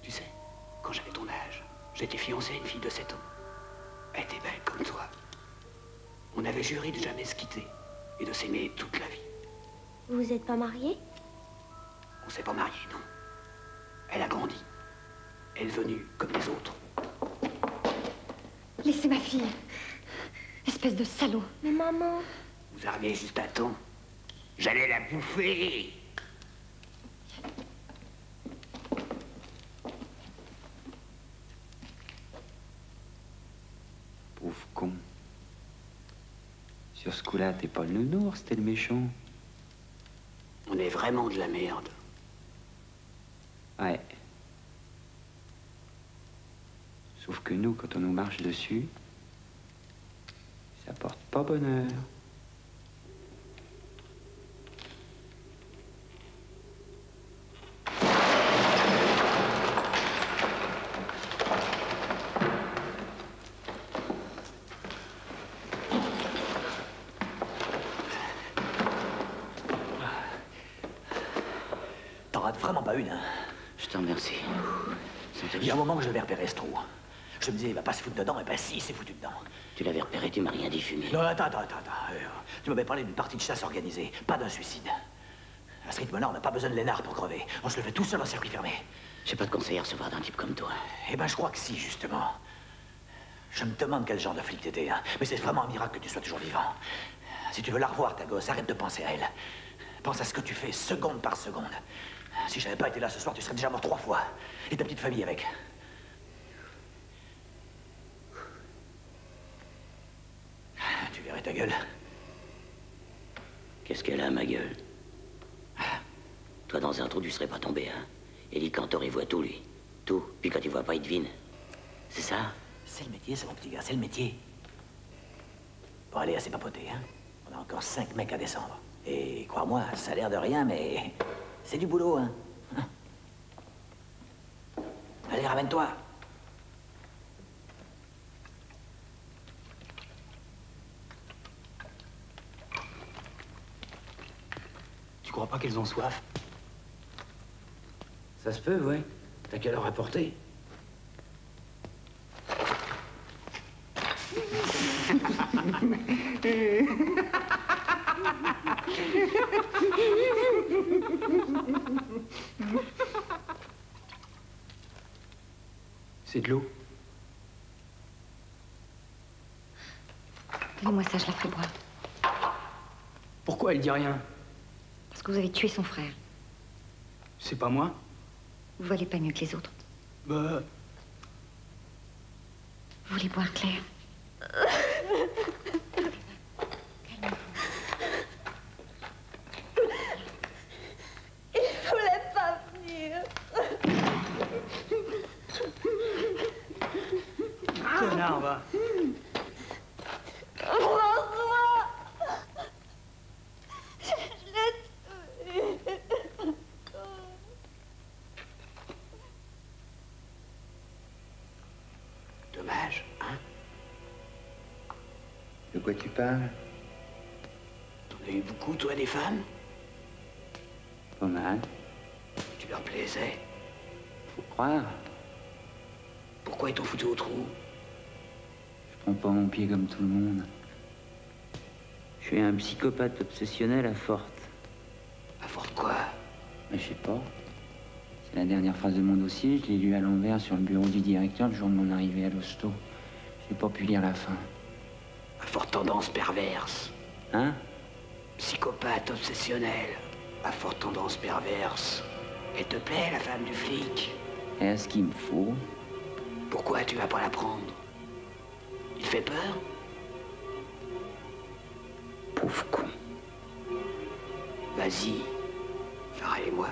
S9: Tu sais, quand j'avais ton âge, j'étais fiancé à une fille de 7 ans. Elle était belle comme toi. On avait juré de jamais se quitter et de s'aimer toute la vie.
S4: Vous vous êtes pas mariés?
S9: On s'est pas mariés, non. Elle a grandi. Elle est venue comme les autres.
S23: Laissez ma fille. Espèce de salaud.
S4: Mais maman...
S9: Vous arrivez juste à temps. J'allais la bouffer.
S11: Pauvre con. Sur ce coup-là, t'es pas le nounours, t'es le méchant.
S9: On est vraiment de la merde.
S11: Ouais. Sauf que nous, quand on nous marche dessus, ça porte pas bonheur.
S9: T'en rates vraiment pas une, hein?
S1: Je te remercie.
S9: Il y a un moment que je l'avais repéré, ce trou. Je me disais, il va pas se foutre dedans, et ben si, il s'est foutu dedans.
S1: Tu l'avais repéré, tu m'as rien dit fumer.
S9: Non, attends. Tu m'avais parlé d'une partie de chasse organisée, pas d'un suicide. À ce rythme-là, on n'a pas besoin de Lénard pour crever. On se le fait tout seul en circuit fermé.
S1: J'ai pas de conseil à recevoir d'un type comme toi.
S9: Eh ben, je crois que si, justement. Je me demande quel genre de flic t'étais, hein. Mais c'est vraiment un miracle que tu sois toujours vivant. Si tu veux la revoir, ta gosse, arrête de penser à elle. Pense à ce que tu fais, seconde par seconde. Si j'avais pas été là ce soir, tu serais déjà mort 3 fois. Et ta petite famille avec. Tu verrais ta gueule.
S1: Qu'est-ce qu'elle a, ma gueule? Toi, dans un trou, tu serais pas tombé, hein? Eddie Cantor, il voit tout, lui. Tout. Puis quand il voit pas, il devine. C'est ça?
S9: C'est le métier, c'est mon petit gars, c'est le métier. Bon, allez, assez papoté, hein? On a encore 5 mecs à descendre. Et crois-moi, ça a l'air de rien, mais c'est du boulot, hein? Allez, ramène-toi.
S18: Tu crois pas qu'elles ont soif?
S1: Ça se peut, ouais. T'as qu'à leur apporter.
S18: C'est de l'eau.
S23: Donnez-moi ça, je la ferai boire.
S18: Pourquoi elle dit rien?
S23: Parce que vous avez tué son frère.
S18: C'est pas moi?
S23: Vous valez pas mieux que les autres.
S18: Bah...
S23: Vous voulez boire, Claire?
S4: Il voulait pas venir.
S18: Connard, va.
S4: François! Je l'ai tué.
S9: Dommage, hein?
S11: De quoi tu parles?
S9: T'en as eu beaucoup, toi, des femmes?
S11: Pas mal.
S9: Tu leur plaisais?
S11: Faut croire.
S9: Pourquoi ils t'ont foutu au trou?
S11: Je prends pas mon pied comme tout le monde. Je suis un psychopathe obsessionnel à Forte.
S9: À Forte quoi?
S11: Mais je sais pas. C'est la dernière phrase de mon dossier. Je l'ai lu à l'envers sur le bureau du directeur le jour de mon arrivée à l'hosto. J'ai pas pu lire la fin.
S9: À forte tendance perverse.
S11: Hein?
S9: Psychopathe obsessionnel. À forte tendance perverse. Elle te plaît, la femme du flic?
S11: Et à ce qu'il me faut.
S9: Pourquoi tu vas pas la prendre? Il fait peur?
S11: Pauvre con.
S9: Vas-y. Farah et moi,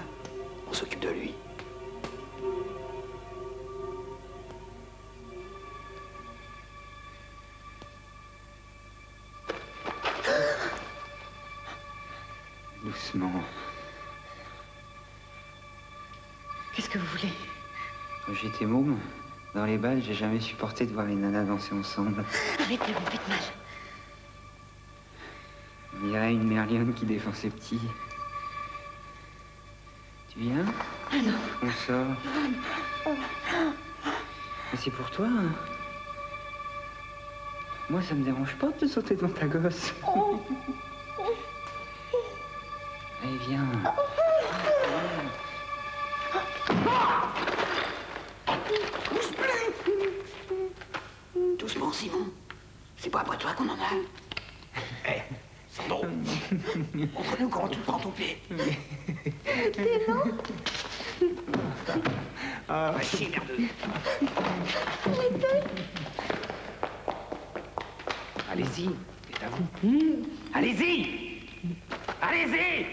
S9: on s'occupe de lui.
S11: Doucement.
S23: Qu'est-ce que vous voulez?
S11: Quand j'étais môme, dans les balles, j'ai jamais supporté de voir les nanas danser ensemble.
S23: Arrêtez, vous me faites mal.
S11: On dirait une merlionne qui défend ses petits. Tu viens?
S23: Ah non.
S11: On sort. Mais c'est pour toi. Hein. Moi, ça me dérange pas de te sauter dans ta gosse. Allez, viens.
S9: Bouge plus! Doucement, Simon. C'est pas après toi qu'on en a. Hé, Sandro. Montre-nous comment tu prends ton pied.
S4: T'es non?
S9: Va chier, merdeux. Allez-y, c'est à vous. Allez-y! Allez-y!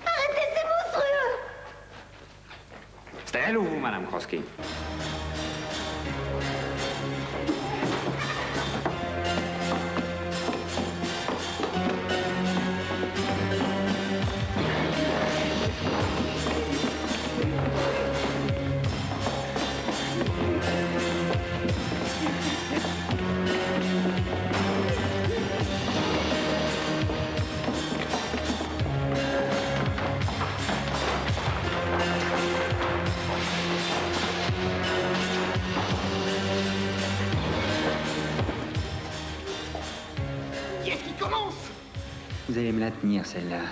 S4: Arrêtez, c'est monstrueux!
S13: C'était elle ou vous, Madame Kroski?
S11: Vous allez me la tenir, celle-là.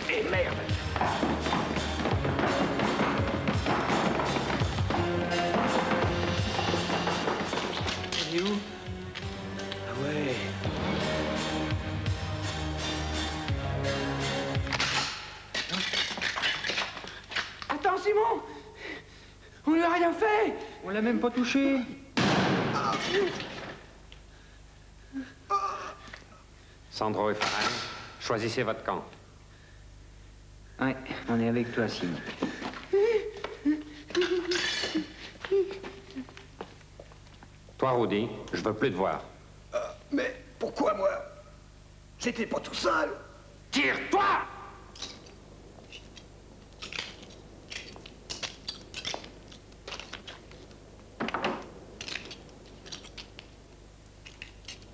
S9: Et merde!
S18: Elle est où? Simon! On lui a rien fait!
S8: On l'a même pas touché.
S13: Sandro et Farrell, choisissez votre camp.
S11: Ouais, on est avec toi, Simon.
S13: Toi, Rudy, je veux plus te voir.
S18: Mais pourquoi moi? J'étais pas tout seul.
S13: Tire-toi!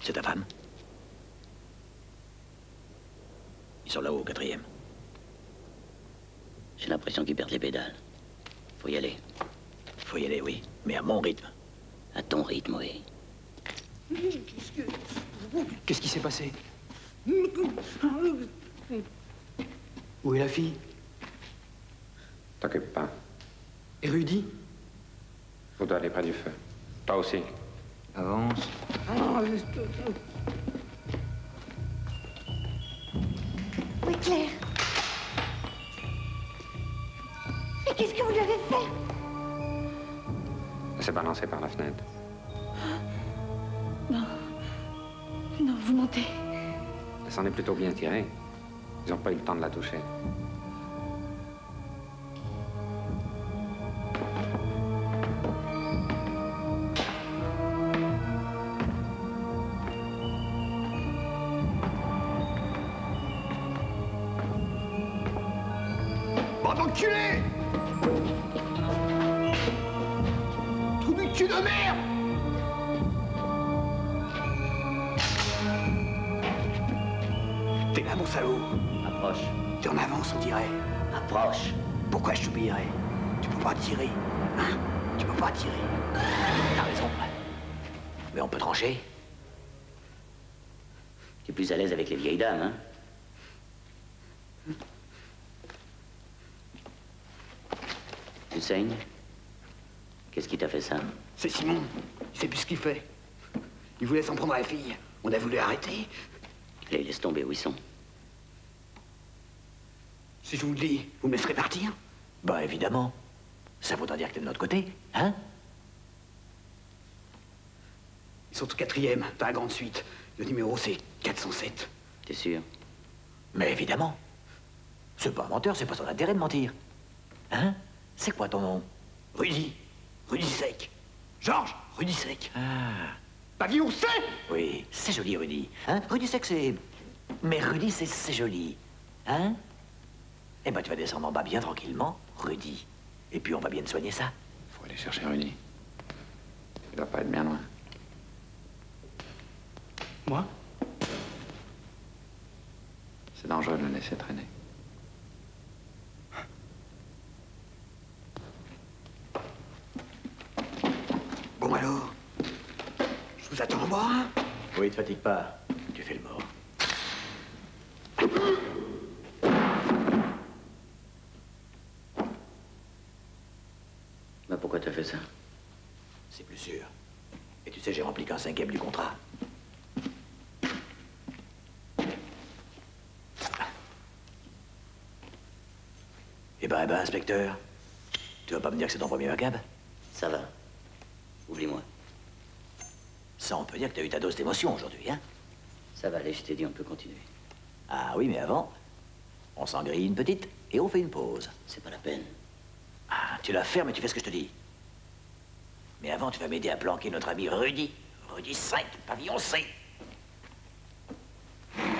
S9: C'est ta femme? Ils sont là-haut au 4e.
S1: J'ai l'impression qu'ils perdent les pédales. Faut y aller.
S9: Faut y aller, oui. Mais à mon rythme.
S1: À ton rythme, oui.
S8: Qu'est-ce qui s'est passé? Où est la fille?
S13: T'occupe pas.
S8: Et Rudy?
S13: Vous doit aller près du feu. Toi aussi.
S11: Avance.
S4: Oui, Claire. Mais qu'est-ce que vous lui avez fait?
S13: Elle s'est balancée par la fenêtre.
S19: Non. Non, vous mentez.
S13: Elle s'en est plutôt bien tirée. Ils n'ont pas eu le temps de la toucher.
S18: Bande d'enculés! Trou du cul de merde! T'es là, mon salaud.
S1: Approche.
S18: T'es en avance, on dirait.
S1: Approche.
S18: Pourquoi je t'oublierais? Tu peux pas tirer. Hein? Tu peux pas tirer.
S9: T'as raison. Mais on peut trancher.
S1: Tu es plus à l'aise avec les vieilles dames, hein? Tu saignes? Qu'est-ce qui t'a fait ça?
S18: C'est Simon. Il sait plus ce qu'il fait. Il voulait s'en prendre à la fille. On a voulu arrêter.
S1: Là, il laisse tomber où ils sont.
S18: Si je vous le dis, vous me laisserez partir?
S9: Bah, évidemment. Ça voudra dire que t'es de notre côté, hein?
S18: Ils sont au 4e, dans la grande suite. Le numéro, c'est 407.
S1: T'es sûr?
S9: Mais évidemment. C'est pas un menteur, c'est pas son intérêt de mentir. Hein? C'est quoi ton nom?
S18: Rudy. Rudy Sec. Georges, Rudy Sec.
S9: Ah.
S18: Pavillon C?
S9: Oui, c'est joli, Rudy. Hein? Rudy Sec, c'est... Mais Rudy, c'est joli. Hein? Eh ben, tu vas descendre en bas bien tranquillement, Rudy. Et puis, on va bien te soigner ça.
S13: Faut aller chercher Rudy. Il doit pas être bien loin.
S8: Moi?
S13: C'est dangereux de le laisser traîner.
S18: Bon alors, je vous attends en bas, hein?
S9: Oui, te fatigue pas. Tu fais le mort.
S1: Bah pourquoi t'as fait ça?
S9: C'est plus sûr. Et tu sais, j'ai rempli qu'un 5e du contrat. Eh ben, inspecteur, tu vas pas me dire que c'est ton premier macabre?
S1: Ça va. Oublie-moi.
S9: Ça, on peut dire que t'as eu ta dose d'émotion aujourd'hui, hein?
S1: Ça va aller, je t'ai dit, on peut continuer.
S9: Ah oui, mais avant, on s'en grille une petite et on fait une pause.
S1: C'est pas la peine.
S9: Ah, tu la fermes et tu fais ce que je te dis. Mais avant, tu vas m'aider à planquer notre ami Rudy. Rudy 5, pavillon C.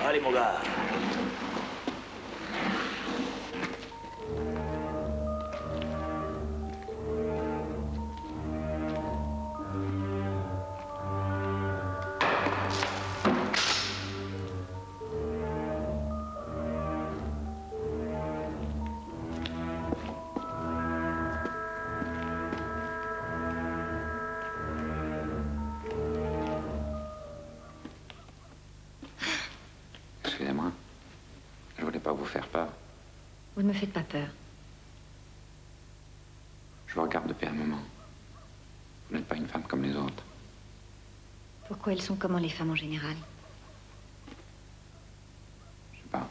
S9: Allez, mon gars.
S13: Excusez-moi. Je voulais pas vous faire peur.
S19: Vous ne me faites pas peur.
S13: Je vous regarde depuis un moment. Vous n'êtes pas une femme comme les autres.
S19: Pourquoi elles sont comment les femmes en général?
S13: Je sais pas.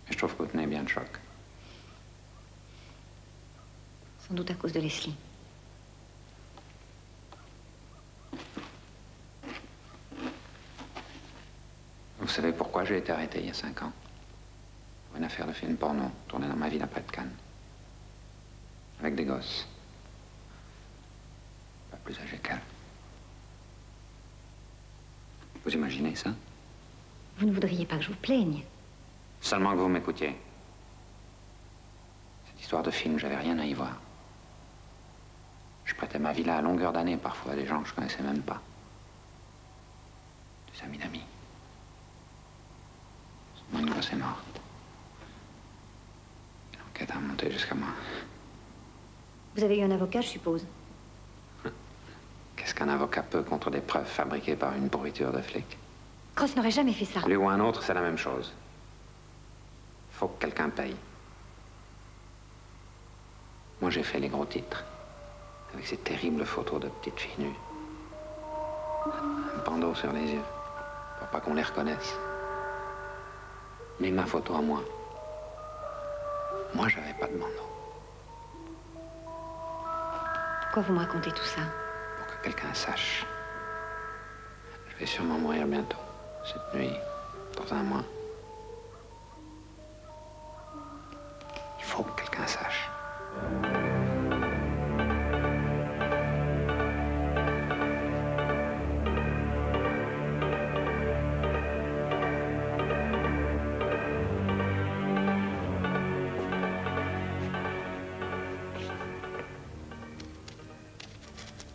S13: Mais je trouve que vous tenez bien le choc.
S23: Sans doute à cause de Leslie.
S13: Vous savez pourquoi j'ai été arrêté il y a 5 ans? Pour une affaire de film porno, tournée dans ma ville après de Cannes. Avec des gosses. Pas plus âgés qu'elle. Vous imaginez ça?
S23: Vous ne voudriez pas que je vous plaigne?
S13: Seulement que vous m'écoutiez. Cette histoire de film, j'avais rien à y voir. Je prêtais ma villa à longueur d'année, parfois, à des gens que je connaissais même pas. Des amis d'amis. Seulement une gosse est morte. L'enquête a remonté jusqu'à moi.
S23: Vous avez eu un avocat, je suppose?
S13: Qu'est-ce qu'un avocat peut contre des preuves fabriquées par une pourriture de flic?
S23: Cross n'aurait jamais fait ça.
S13: Lui ou un autre, c'est la même chose. Faut que quelqu'un paye. Moi, j'ai fait les gros titres. Avec ces terribles photos de petites filles nues. Un bandeau sur les yeux. Pour pas qu'on les reconnaisse. Mais ma photo à moi. Moi, j'avais pas de bandeau.
S23: Pourquoi vous me racontez tout ça?
S13: Pour que quelqu'un sache. Je vais sûrement mourir bientôt. Cette nuit, dans un mois. Il faut que quelqu'un sache.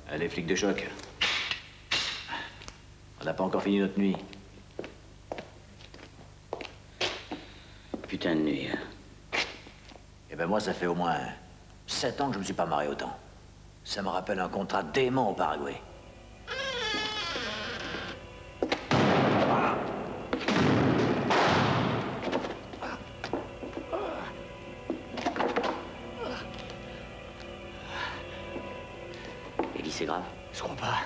S9: Allez, flics de choc. On n'a pas encore fini notre nuit.
S1: Putain de nuit.
S9: Eh ben moi, ça fait au moins 7 ans que je me suis pas marré autant. Ça me rappelle un contrat dément au Paraguay.
S1: Ellie, c'est grave?
S9: Je crois pas.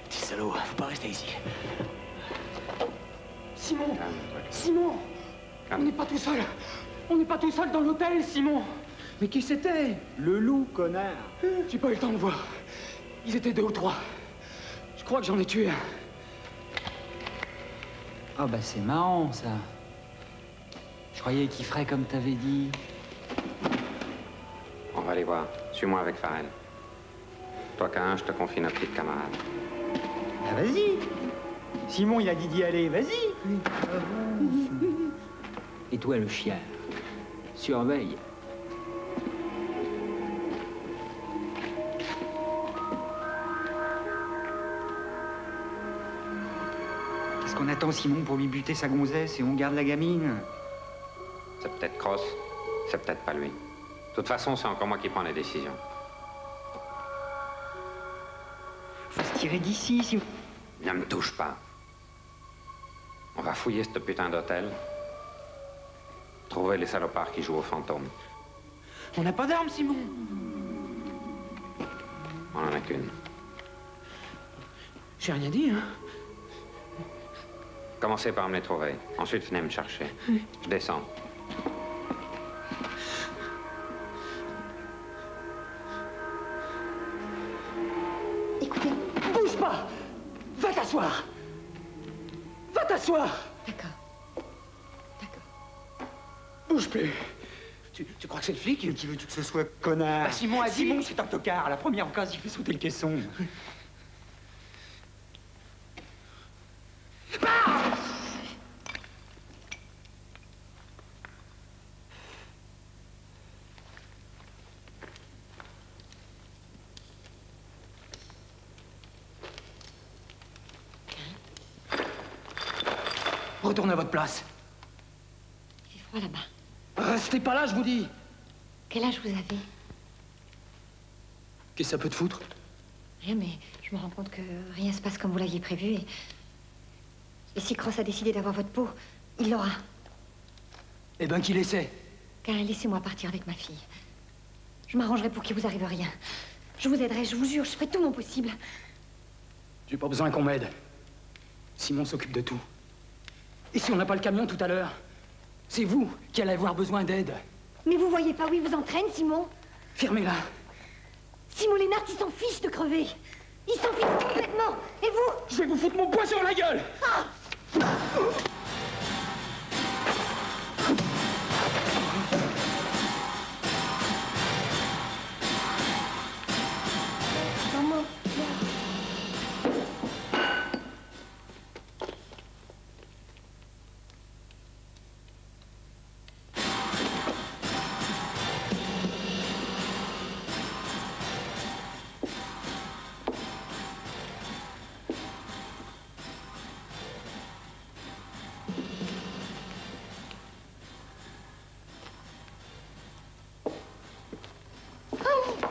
S9: Petit salaud, faut pas rester ici.
S18: Simon! Simon! On n'est pas tout seul! On n'est pas tout seul dans l'hôtel, Simon! Mais qui c'était? Le loup, connard! J'ai pas eu le temps de voir. Ils étaient 2 ou 3. Je crois que j'en ai tué un.
S11: Ah bah c'est marrant, ça. Je croyais qu'il ferait comme t'avais dit.
S13: On va aller voir. Suis-moi avec Farrell. Toi, Cain, je te confie notre petite camarade.
S18: Ah, vas-y! Simon, il a dit d'y aller, vas-y!
S11: Et toi, le chien, surveille.
S18: Qu'est-ce qu'on attend, Simon, pour lui buter sa gonzesse et on garde la gamine?
S13: C'est peut-être Cross, c'est peut-être pas lui. De toute façon, c'est encore moi qui prends les décisions.
S18: Faut se tirer d'ici, Simon.
S13: Ne me touche pas. On va fouiller ce putain d'hôtel. Trouver les salopards qui jouent au fantôme.
S18: On n'a pas d'armes, Simon.
S13: On en a qu'une.
S18: J'ai rien dit, hein.
S13: Commencez par me les trouver. Ensuite, venez me chercher. Je descends.
S18: Écoutez, bouge pas. Va t'asseoir. Va t'asseoir.
S23: D'accord.
S18: Bouge plus. Tu crois que c'est le flic? Qui veux-tu que ce soit, connard? Bah, Simon a dit... Simon, c'est un tocard. À la première occasion, il fait sauter le caisson. Retournez à votre place.
S23: Il fait froid là-bas.
S18: Restez pas là, je vous dis.
S23: Quel âge vous avez?
S18: Qu'est-ce que ça peut te foutre?
S23: Rien, mais je me rends compte que rien se passe comme vous l'aviez prévu et si Cross a décidé d'avoir votre peau, il l'aura.
S18: Eh ben, qu'il essaie.
S23: Car laissez-moi partir avec ma fille. Je m'arrangerai pour qu'il vous arrive rien. Je vous aiderai, je vous jure, je ferai tout mon possible.
S18: J'ai pas besoin qu'on m'aide. Simon s'occupe de tout. Et si on n'a pas le camion tout à l'heure, c'est vous qui allez avoir besoin d'aide.
S23: Mais vous voyez pas où il vous entraîne, Simon?
S18: Fermez-la.
S23: Simon Lénard, il s'en fiche de crever. Il s'en fiche complètement. Et vous?
S18: Je vais vous foutre mon poing sur la gueule.
S23: Ah! Maman.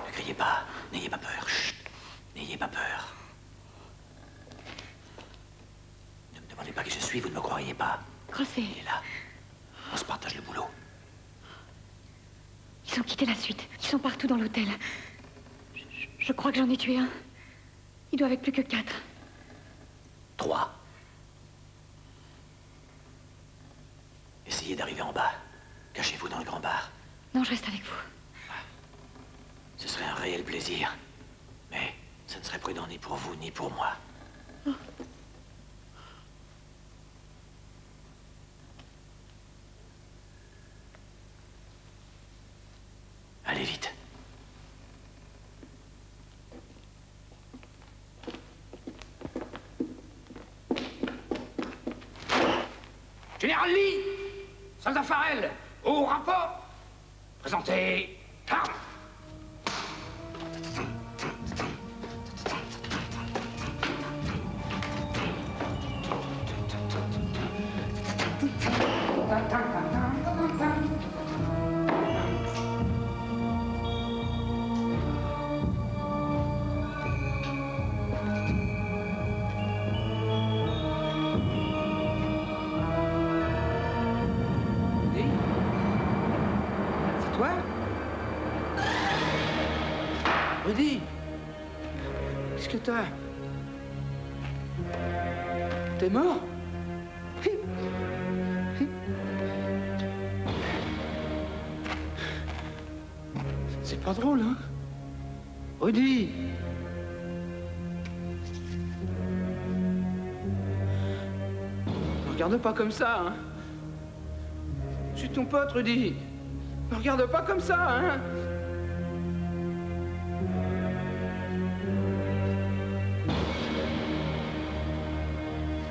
S9: Ne criez pas, n'ayez pas peur. Chut. N'ayez pas peur. Ne me demandez pas qui je suis, vous ne me croiriez pas.
S23: Grosset.
S9: Il est là. On se partage le boulot.
S23: Ils ont quitté la suite. Ils sont partout dans l'hôtel. Je crois que j'en ai tué un. Ils doivent être plus que 4.
S9: 3. Essayez d'arriver en bas. Cachez-vous dans le grand bar.
S23: Non, je reste avec vous.
S9: Ce serait un réel plaisir. Mais ce ne serait prudent ni pour vous, ni pour moi.
S23: Oh.
S9: Allez vite.
S14: Général Lee, soldat Farrell, au rapport. Présentez l'arme.
S18: C'est toi? Rudy? Qu'est-ce que t'as? T'es mort? C'est pas drôle, hein? Rudy! Ne regarde pas comme ça, hein? Je suis ton pote, Rudy. Ne regarde pas comme ça, hein?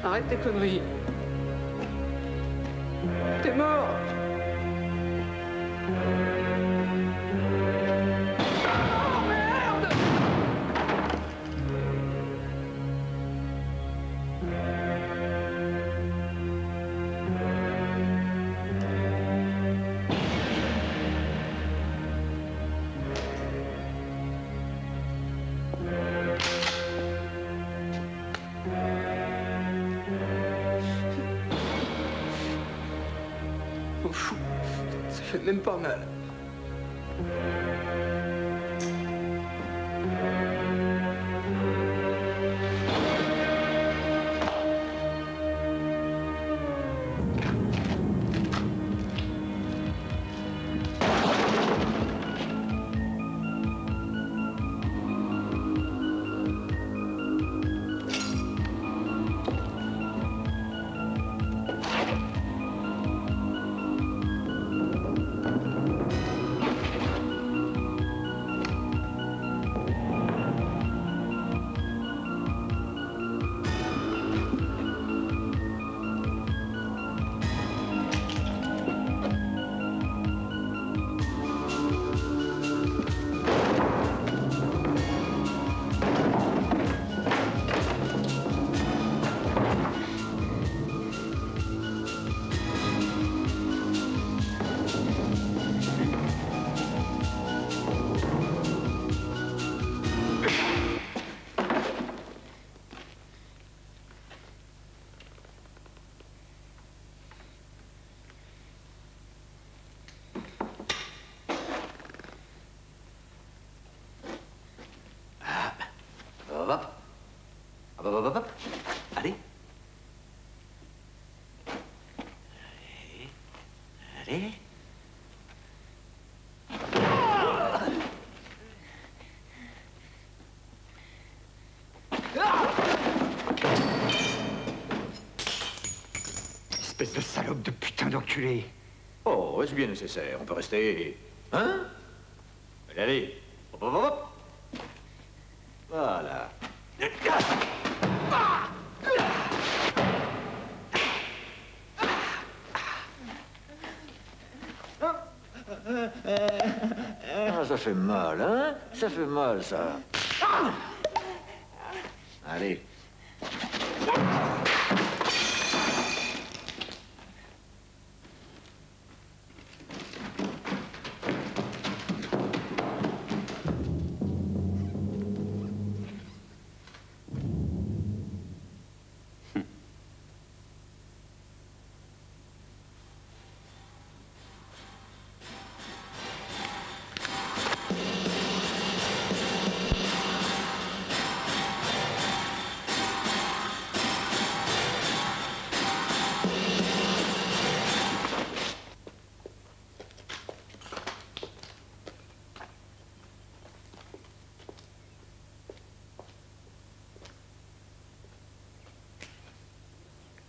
S18: Arrête tes conneries. T'es mort. Oh, merde! M'en fous. Ça fait même pas mal.
S9: Salope de putain d'enculé. Oh, est-ce bien nécessaire? On peut rester... Hein? Allez, allez. Hop, hop, hop. Voilà. Ah, ça fait mal, hein? Ça fait mal, ça. Allez.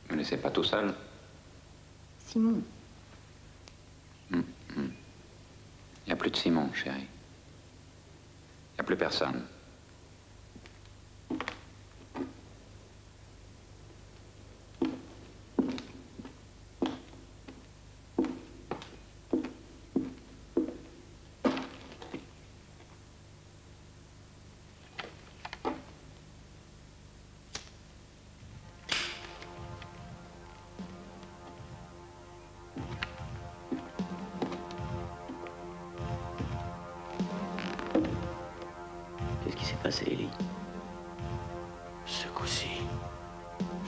S13: Ne me laissez pas tout seul.
S23: Simon.
S13: Il n'y a plus de Simon, chérie. Il n'y a plus personne.
S1: Qu'est-ce qui s'est passé, Ellie?
S9: Ce coup-ci,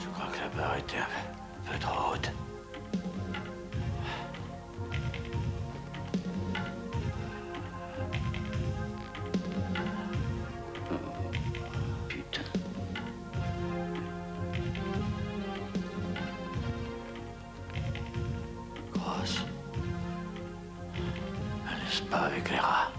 S9: je crois que la barre était un peu trop haute.
S1: Putain.
S9: Grosse. Elle laisse pas avec les rats.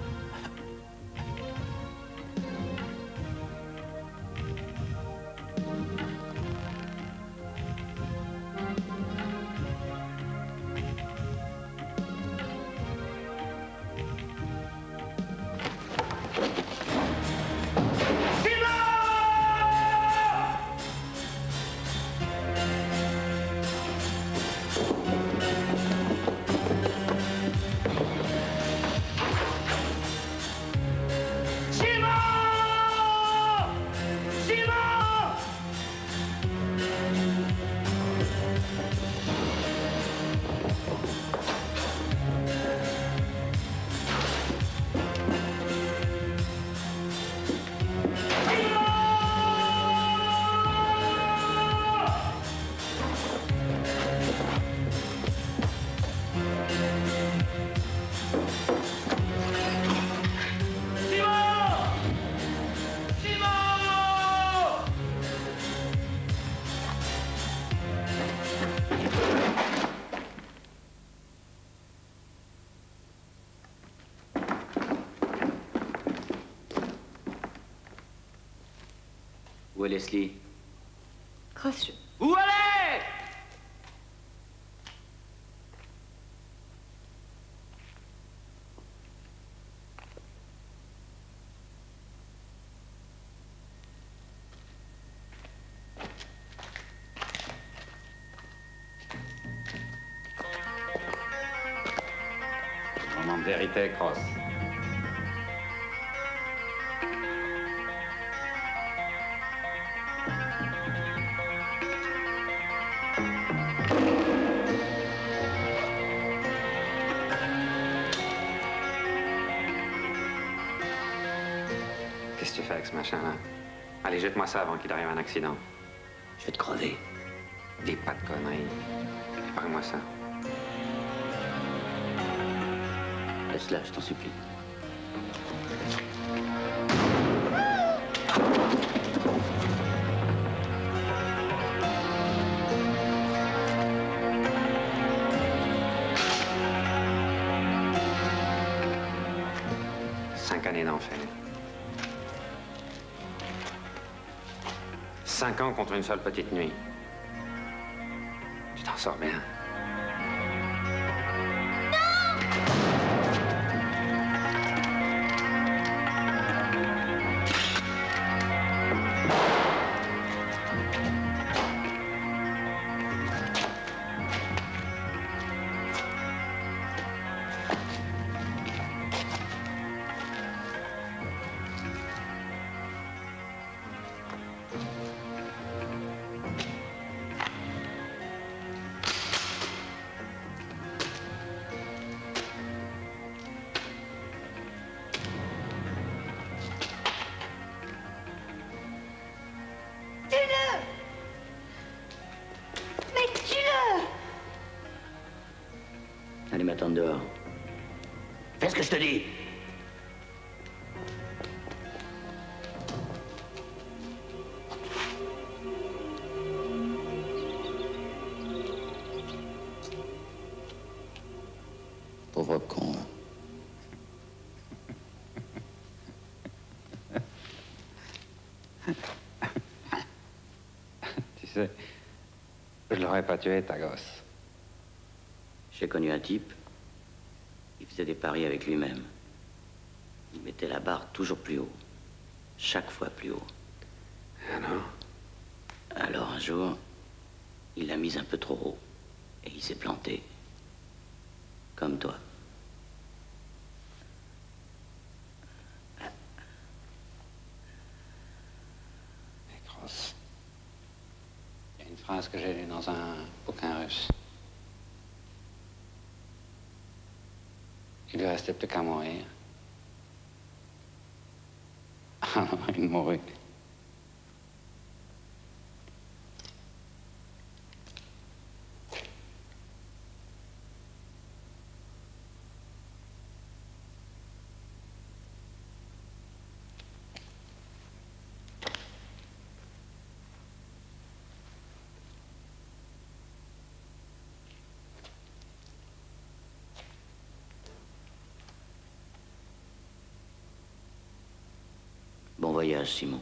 S1: Où est Leslie?
S23: Cross,
S1: Où allez?
S13: Moment de vérité, Cross. Qu'est-ce que tu fais avec ce machin-là? Allez, jette-moi ça avant qu'il arrive un accident.
S1: Je vais te crever.
S13: Dis pas de conneries. Parle-moi ça.
S1: Laisse-la, je t'en supplie.
S13: Cinq années d'enfer. 5 ans contre une seule petite nuit. Tu t'en sors bien.
S1: attendre dehors. Fais ce que je te dis.
S13: Pauvre con. Tu sais, je l'aurais pas tué, ta gosse.
S1: J'ai connu un type, il faisait des paris avec lui-même. Il mettait la barre toujours plus haut, chaque fois plus haut. Alors un jour, il l'a mise un peu trop haut, et il s'est planté. Comme toi.
S13: Cross. Il y a une phrase que j'ai lue dans un bouquin russe. Il lui restait plus qu'à mourir. Alors il mourut.
S1: Bon voyage, Simon.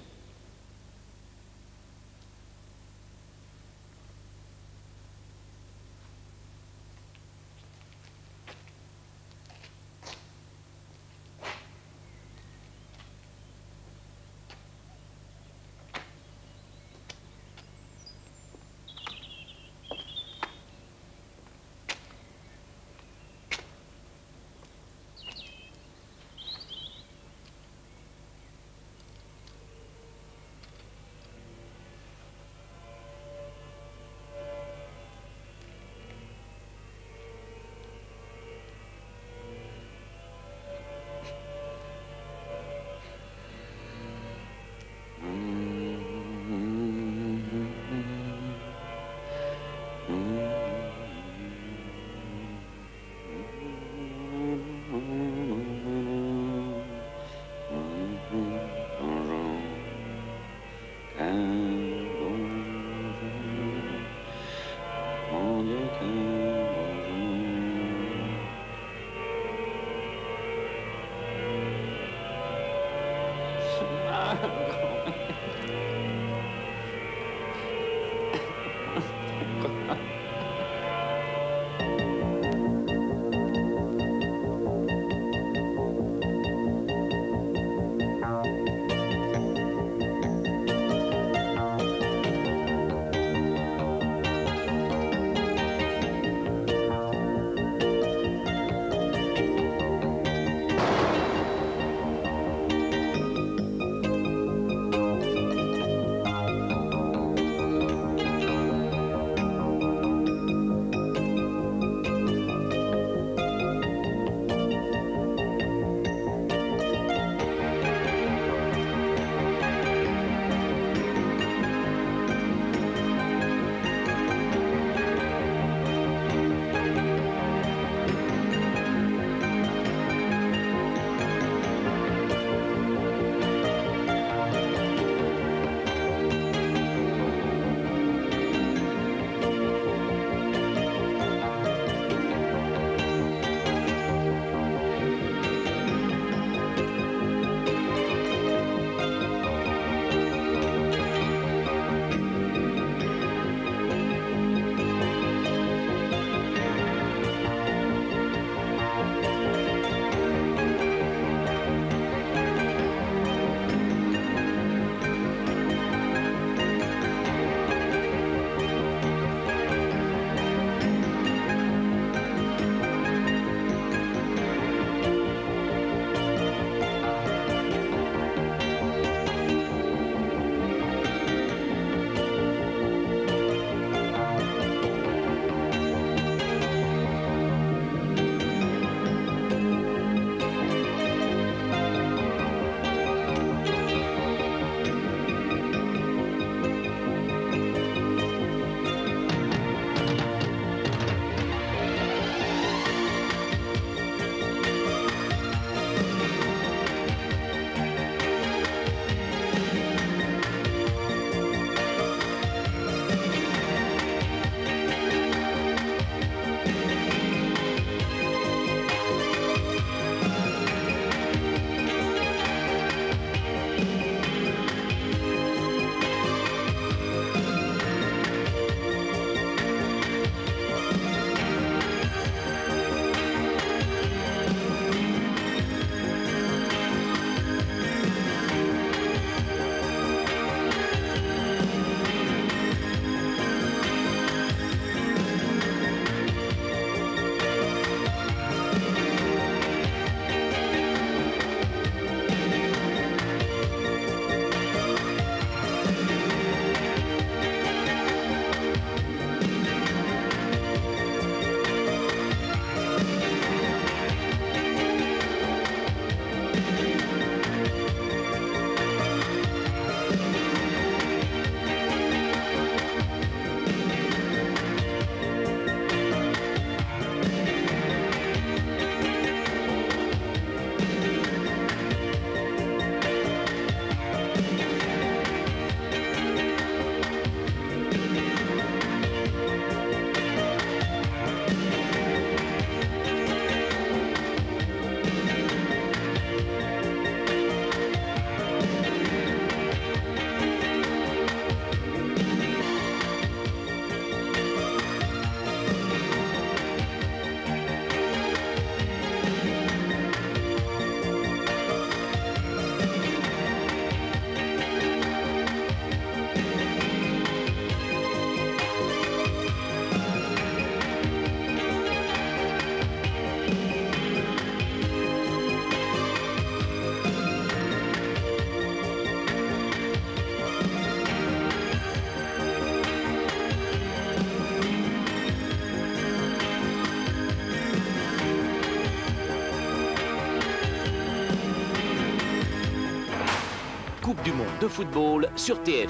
S5: Coupe du Monde de football sur TF1.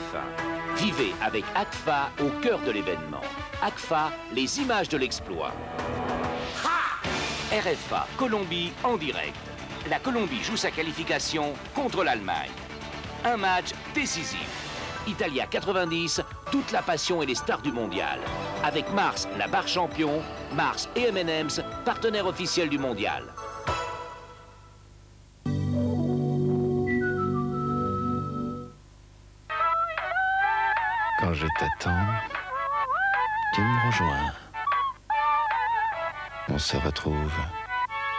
S5: Vivez avec ACFA au cœur de l'événement. ACFA, les images de l'exploit. RFA, Colombie en direct. La Colombie joue sa qualification contre l'Allemagne. Un match décisif. Italia 90, toute la passion et les stars du mondial. Avec Mars, la barre champion, Mars et M&M's, partenaires officiels du mondial.
S20: Quand je t'attends, tu me rejoins. On se retrouve.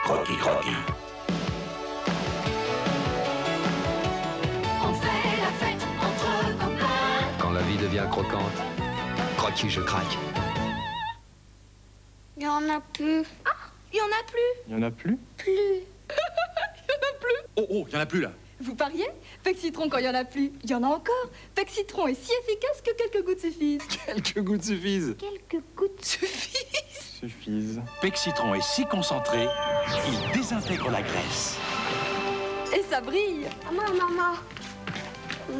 S14: Croquis, croquis.
S4: On fait la fête entre copains.
S22: Quand la vie devient croquante, croquis, je craque.
S4: Il y en a plus. Ah, il y en a plus.
S6: Il y en a plus?
S4: Plus. Il y en a plus.
S6: Oh, oh, il y en a plus là.
S7: Vous pariez? Pec Citron, quand il y en a plus, il y en a encore. Pec Citron est si efficace que quelques gouttes suffisent.
S6: Quelques gouttes suffisent.
S7: Quelques gouttes suffisent.
S9: Pec Citron est si concentré, il désintègre la graisse.
S7: Et ça brille.
S4: Maman,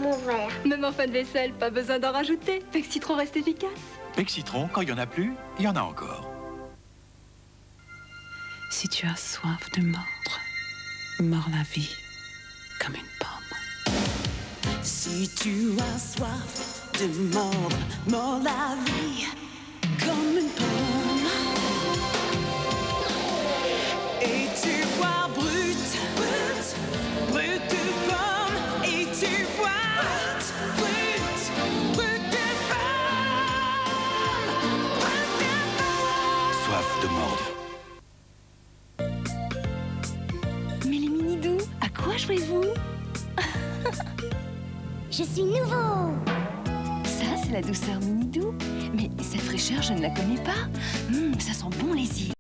S4: mon verre.
S7: Même en fin de vaisselle, pas besoin d'en rajouter. Pec Citron reste efficace.
S9: Pec Citron, quand il y en a plus, il y en a encore.
S12: Si tu as soif de mordre, mords la vie comme une pomme. Si tu as soif de mordre, mords la vie comme une pomme. Et tu bois brut, brut, brut de pomme. Et tu bois brut, brut de pomme. Brut de pomme.
S9: Soif de mordre.
S19: Mais les mini-doux, à quoi jouez-vous?
S4: Je suis nouveau.
S19: Ça, c'est la douceur mini-doux. Mais cette fraîcheur, je ne la connais pas. Ça sent bon les îles.